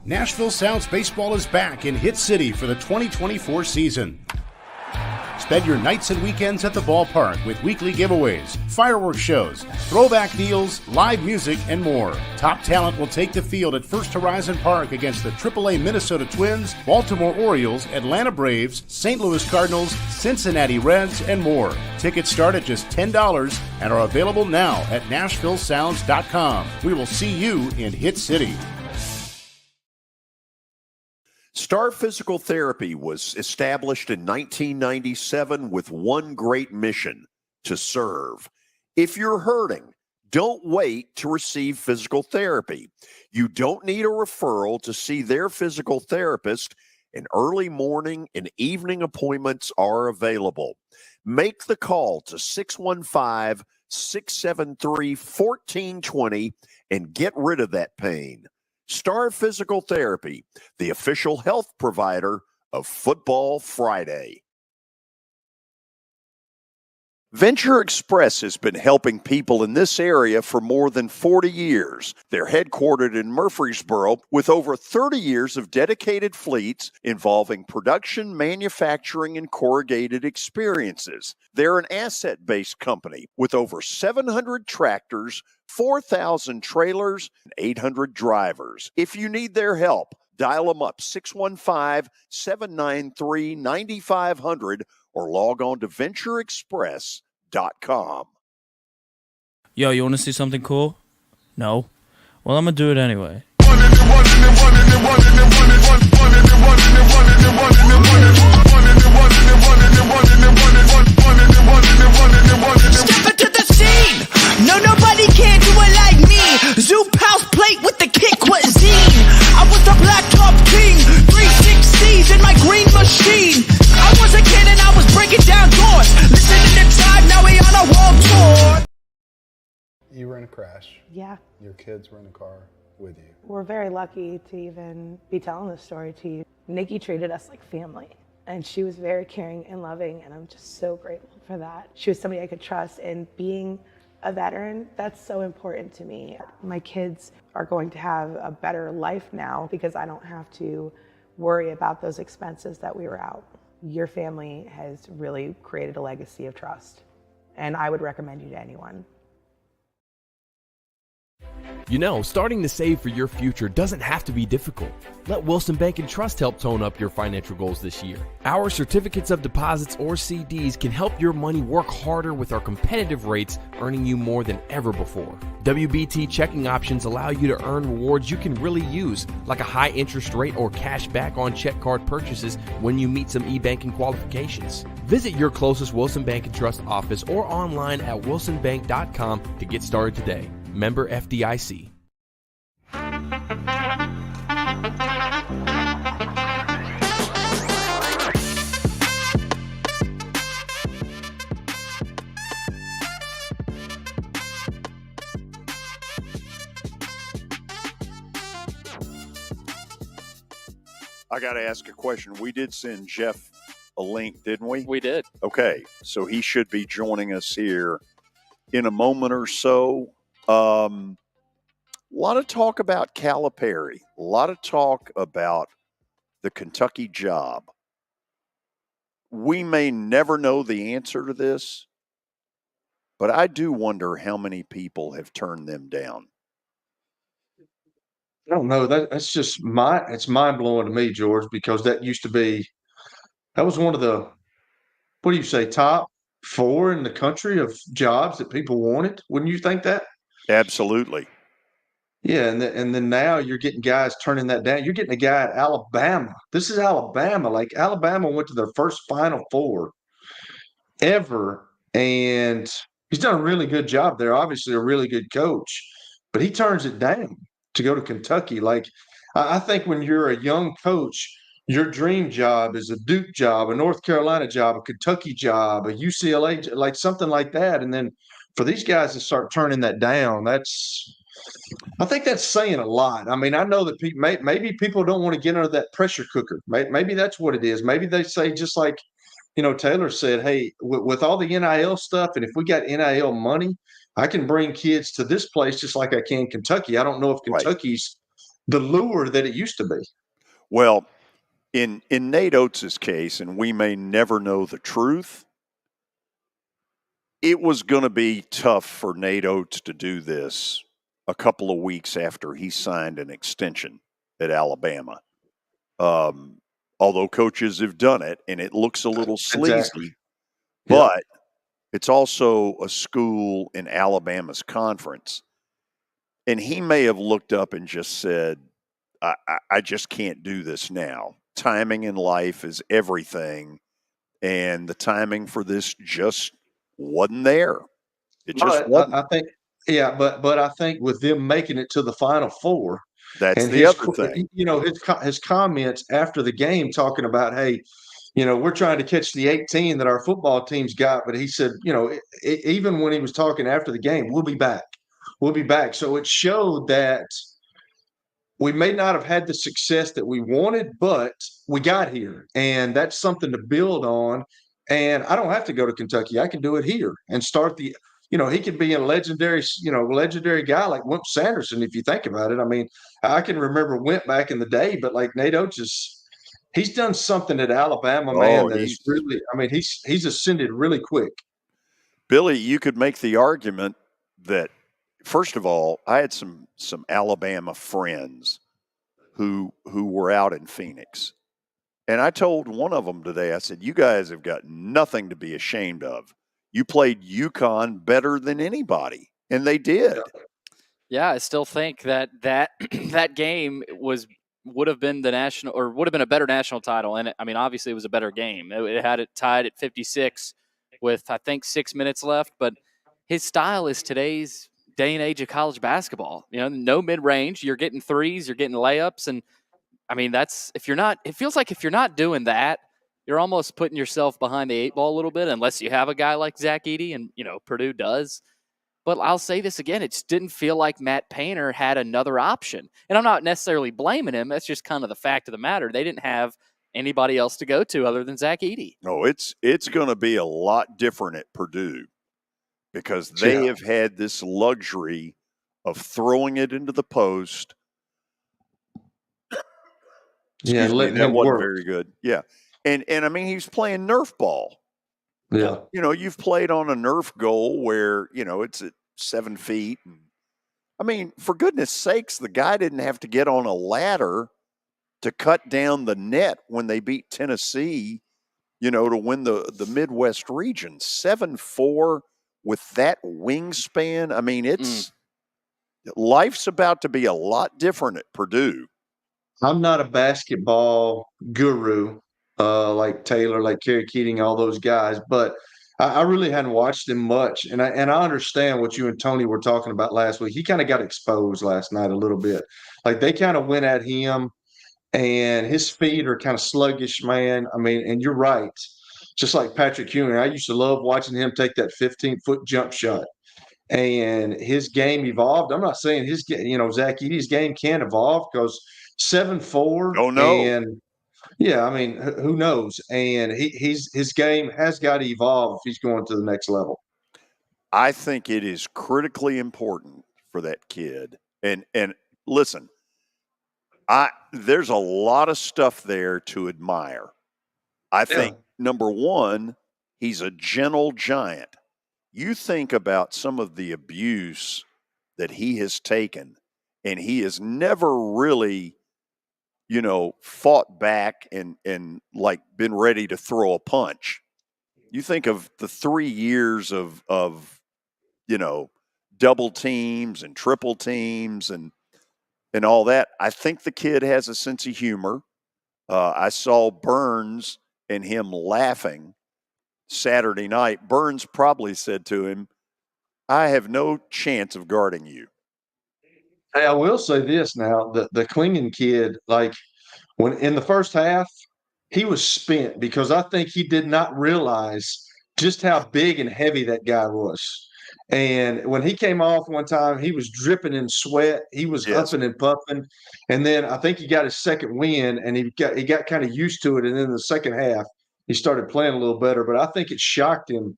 Nashville Sounds Baseball is back in Hit City for the 2024 season. Spend your nights and weekends at the ballpark with weekly giveaways, fireworks shows, throwback deals, live music, and more. Top talent will take the field at First Horizon Park against the AAA Minnesota Twins, Baltimore Orioles, Atlanta Braves, St. Louis Cardinals, Cincinnati Reds, and more. Tickets start at just $10 and are available now at NashvilleSounds.com. We will see you in Hit City. Star Physical Therapy was established in 1997 with one great mission: to serve. If you're hurting, don't wait to receive physical therapy. You don't need a referral to see their physical therapist, and early morning and evening appointments are available. Make the call to 615-673-1420 and get rid of that pain. Star Physical Therapy, the official health provider of Football Friday. Venture Express has been helping people in this area for more than 40 years. They're headquartered in Murfreesboro with over 30 years of dedicated fleets involving production, manufacturing, and corrugated experiences. They're an asset-based company with over 700 tractors, 4,000 trailers, and 800 drivers. If you need their help, dial them up 615-793-9500 or log on to ventureexpress.com. Yo, you want to see something cool? No? Well, I'm going to do it anyway. Step into the scene! No, nobody can do it like me. Zoom house plate with the kick cuisine. I was the black top king, 360s in my green machine. I was a kid and I was breaking down doors. Listening to Tribe, now we on a world tour. You were in a crash. Yeah. Your kids were in the car with you. We're very lucky to even be telling this story to you. Nikki treated us like family, and she was very caring and loving, and I'm just so grateful for that. She was somebody I could trust, and being a veteran, that's so important to me. My kids are going to have a better life now because I don't have to worry about those expenses that we were out. Your family has really created a legacy of trust, and I would recommend you to anyone. You know, starting to save for your future doesn't have to be difficult. Let Wilson Bank and Trust help tone up your financial goals this year. Our certificates of deposits or CDs can help your money work harder with our competitive rates, earning you more than ever before. WBT checking options allow you to earn rewards you can really use, like a high interest rate or cash back on check card purchases when you meet some e-banking qualifications. Visit your closest Wilson Bank and Trust office or online at wilsonbank.com to get started today. Member FDIC. I got to ask a question. We did send Jeff a link, didn't we? We did. Okay, so he should be joining us here in a moment or so. A lot of talk about Calipari, a lot of talk about the Kentucky job. We may never know the answer to this, but I do wonder how many people have turned them down. I don't know. That's just it's mind blowing to me, George, because that was one of the, what do you say, top 4 in the country of jobs that people wanted. Wouldn't you think that? Absolutely. Yeah, and then now you're getting guys turning that down. You're getting a guy at Alabama. This is Alabama. Like, Alabama went to their first Final Four ever, and he's done a really good job there. Obviously, a really good coach, but he turns it down to go to Kentucky. Like, I think when you're a young coach, your dream job is a Duke job, a North Carolina job, a Kentucky job, a UCLA, like something like that. And then for these guys to start turning that down, I think that's saying a lot. I mean, I know that maybe people don't want to get under that pressure cooker. Maybe that's what it is. Maybe they say, just like Taylor said, hey, with all the NIL stuff, and if we got NIL money, I can bring kids to this place just like I can Kentucky. I don't know if Kentucky's the lure that it used to be. Well, in Nate Oates' case, and we may never know the truth, it was going to be tough for Nate Oates to do this a couple of weeks after he signed an extension at Alabama. Although coaches have done it, and it looks a little sleazy, Exactly. but it's also a school in Alabama's conference. And he may have looked up and just said, I just can't do this now. Timing in life is everything, and the timing for this just wasn't there. It just wasn't. I think, but I think with them making it to the Final Four, that's the other thing. His comments after the game talking about, hey, we're trying to catch the 18 that our football team's got. But he said, even when he was talking after the game, we'll be back. We'll be back. So it showed that we may not have had the success that we wanted, but we got here. And that's something to build on. And I don't have to go to Kentucky. I can do it here and start he could be a legendary guy like Wimp Sanderson, if you think about it. I mean, I can remember Wimp back in the day, but like Nate Oates, he's done something at Alabama, man, that is really, I mean, he's ascended really quick. Billy, you could make the argument that, first of all, I had some Alabama friends who were out in Phoenix. And I told one of them today, I said, you guys have got nothing to be ashamed of. You played UConn better than anybody, and they did. Yeah, I still think that game would have been a better national title. And I mean, obviously it was a better game. It had it tied at 56 with, I think, 6 minutes left. But his style is today's day and age of college basketball. No mid-range. You're getting threes, you're getting layups. And I mean, it feels like if you're not doing that, you're almost putting yourself behind the eight ball a little bit, unless you have a guy like Zach Edey, and, Purdue does. But I'll say this again, it just didn't feel like Matt Painter had another option. And I'm not necessarily blaming him. That's just kind of the fact of the matter. They didn't have anybody else to go to other than Zach Edey. No, it's going to be a lot different at Purdue because they have had this luxury of throwing it into the post. Excuse me, that wasn't very good. Yeah. And I mean, he's playing Nerf ball. Yeah. You've played on a Nerf goal where, it's at 7 feet. I mean, for goodness sakes, the guy didn't have to get on a ladder to cut down the net when they beat Tennessee, to win the Midwest region. 7'4" with that wingspan. I mean, life's about to be a lot different at Purdue. I'm not a basketball guru like Taylor, like Kerry Keating, all those guys, but I really hadn't watched him much. And I understand what you and Tony were talking about last week. He kind of got exposed last night a little bit. Like they kind of went at him, and his feet are kind of sluggish, man. I mean, and you're right. Just like Patrick Ewing, I used to love watching him take that 15-foot jump shot. And his game evolved. I'm not saying Zach Edey's game can't evolve because 7'4". Oh no. And yeah, I mean, who knows? And his game has got to evolve if he's going to the next level. I think it is critically important for that kid. And listen, there's a lot of stuff there to admire. I think number one, he's a gentle giant. You think about some of the abuse that he has taken, and he has never really, fought back and like been ready to throw a punch. You think of the 3 years of double teams and triple teams and all that. I think the kid has a sense of humor. I saw Burns and him laughing Saturday night. Burns probably said to him, I have no chance of guarding you. Hey, I will say this now, the Klingon kid, like when in the first half, he was spent because I think he did not realize just how big and heavy that guy was. And when he came off one time, he was dripping in sweat. He was huffing and puffing. And then I think he got his second win, and he got kind of used to it. And then the second half, he started playing a little better. But I think it shocked him.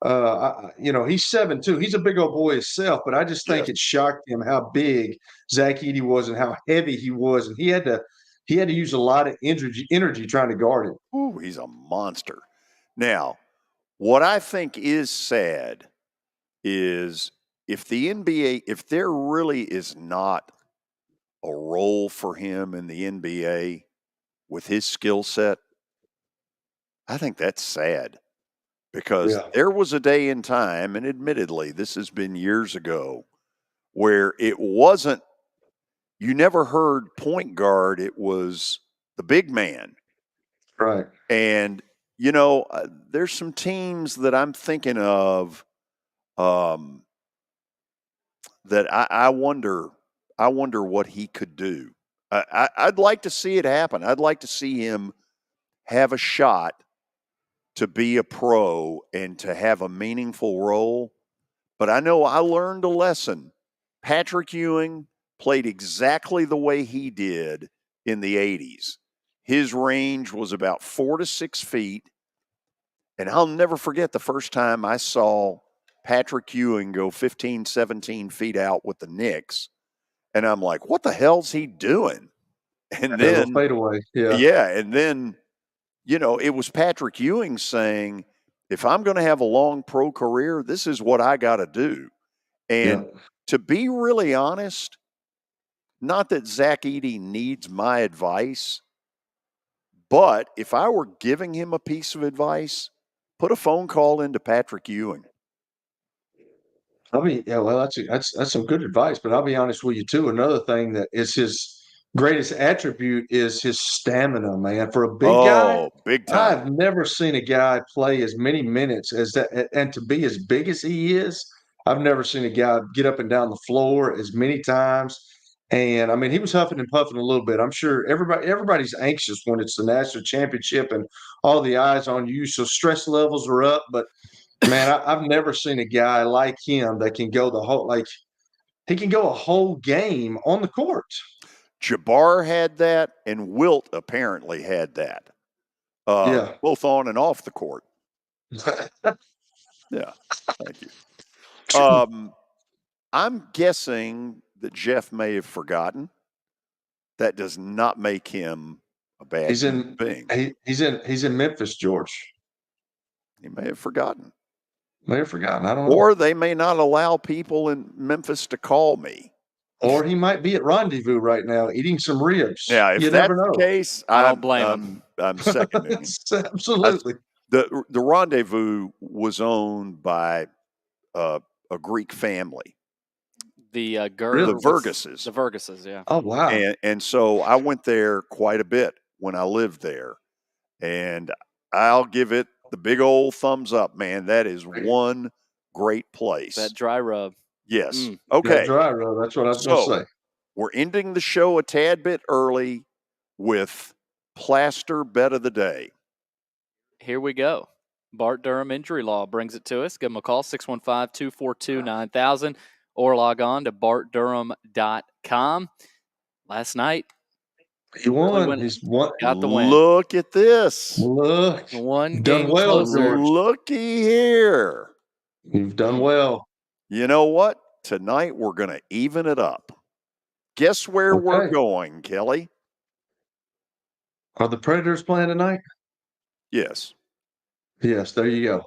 He's 7'2". He's a big old boy himself, but I just think it shocked him how big Zach Edey was and how heavy he was, and he had to use a lot of energy trying to guard him. Ooh, he's a monster. Now, what I think is sad is if the NBA, if there really is not a role for him in the NBA with his skill set, I think that's sad. Because there was a day in time, and admittedly, this has been years ago, where it wasn't, you never heard point guard, it was the big man. Right. And, there's some teams that I'm thinking of that I wonder what he could do. I'd like to see it happen. I'd like to see him have a shot to be a pro and to have a meaningful role. But I know I learned a lesson. Patrick Ewing played exactly the way he did in the 80s. His range was about 4 to 6 feet. And I'll never forget the first time I saw Patrick Ewing go 15, 17 feet out with the Knicks. And I'm like, what the hell's he doing? And then fade away. Yeah. Yeah. And then, it was Patrick Ewing saying, if I'm going to have a long pro career, this is what I got to do. And to be really honest, not that Zach Edey needs my advice, but if I were giving him a piece of advice, put a phone call into Patrick Ewing. That's some good advice, but I'll be honest with you too. Another thing that is his greatest attribute is his stamina, man. For a big guy, big time. I've never seen a guy play as many minutes as that, and to be as big as he is, I've never seen a guy get up and down the floor as many times. And I mean, he was huffing and puffing a little bit. I'm sure everybody's anxious when it's the national championship and all the eyes on you, so stress levels are up. But man, I've never seen a guy like him that can go he can go a whole game on the court. Jabbar had that, and Wilt apparently had that. Both on and off the court. Yeah, thank you. I'm guessing that Jeff may have forgotten. That does not make him a bad human being. He's in Memphis, George. He may have forgotten. May have forgotten. I don't know. Or they may not allow people in Memphis to call me. Or he might be at Rendezvous right now eating some ribs. Yeah, if that's the case, I don't blame him. I'm seconding him. Absolutely. The Rendezvous was owned by a Greek family. The Vergases. The Vergases, yeah. Oh, wow. And so I went there quite a bit when I lived there. And I'll give it the big old thumbs up, man. That is one great place. That dry rub. Yes. Okay. That dry rub. That's what I was going to say. We're ending the show a tad bit early with Plaster Bet of the Day. Here we go. Bart Durham Injury Law brings it to us. Give them a call, 615-242-9000, or log on to bartdurham.com. Last night, he won. He's won. Got the win. Look at this. Look. One done game well, closer. George. Looky here. You've done well. You know what? Tonight we're going to even it up. Guess where we're going, Kelly? Are the Predators playing tonight? Yes. Yes, there you go.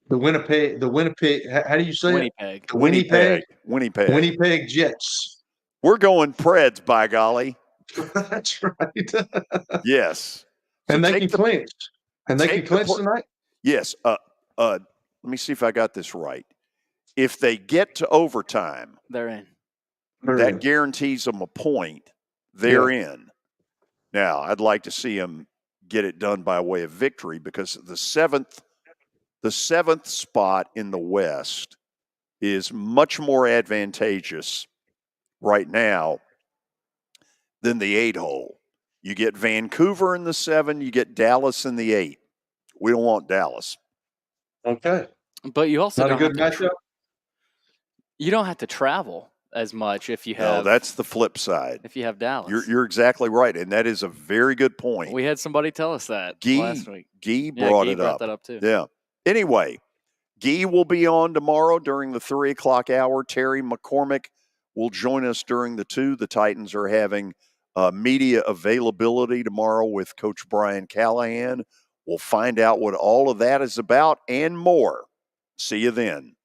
The Winnipeg, how do you say Winnipeg. it? Winnipeg. Winnipeg. Winnipeg Jets. We're going Preds, by golly. That's right. Yes. And they can clinch. And they can clinch tonight? Yes. Let me see if I got this right. If they get to overtime, they're in. That guarantees them a point. They're in. Now, I'd like to see them get it done by way of victory because the seventh spot in the West is much more advantageous right now than the 8 hole. You get Vancouver in the 7, you get Dallas in the 8. We don't want Dallas. Okay. But you also not a good matchup. You don't have to travel. as much if you have. No, that's the flip side. If you have Dallas. You're exactly right, and that is a very good point. We had somebody tell us that last week. Guy brought it up. That up too. Yeah. Anyway, Guy will be on tomorrow during the 3 o'clock hour. Terry McCormick will join us during the 2. The Titans are having media availability tomorrow with Coach Brian Callahan. We'll find out what all of that is about and more. See you then.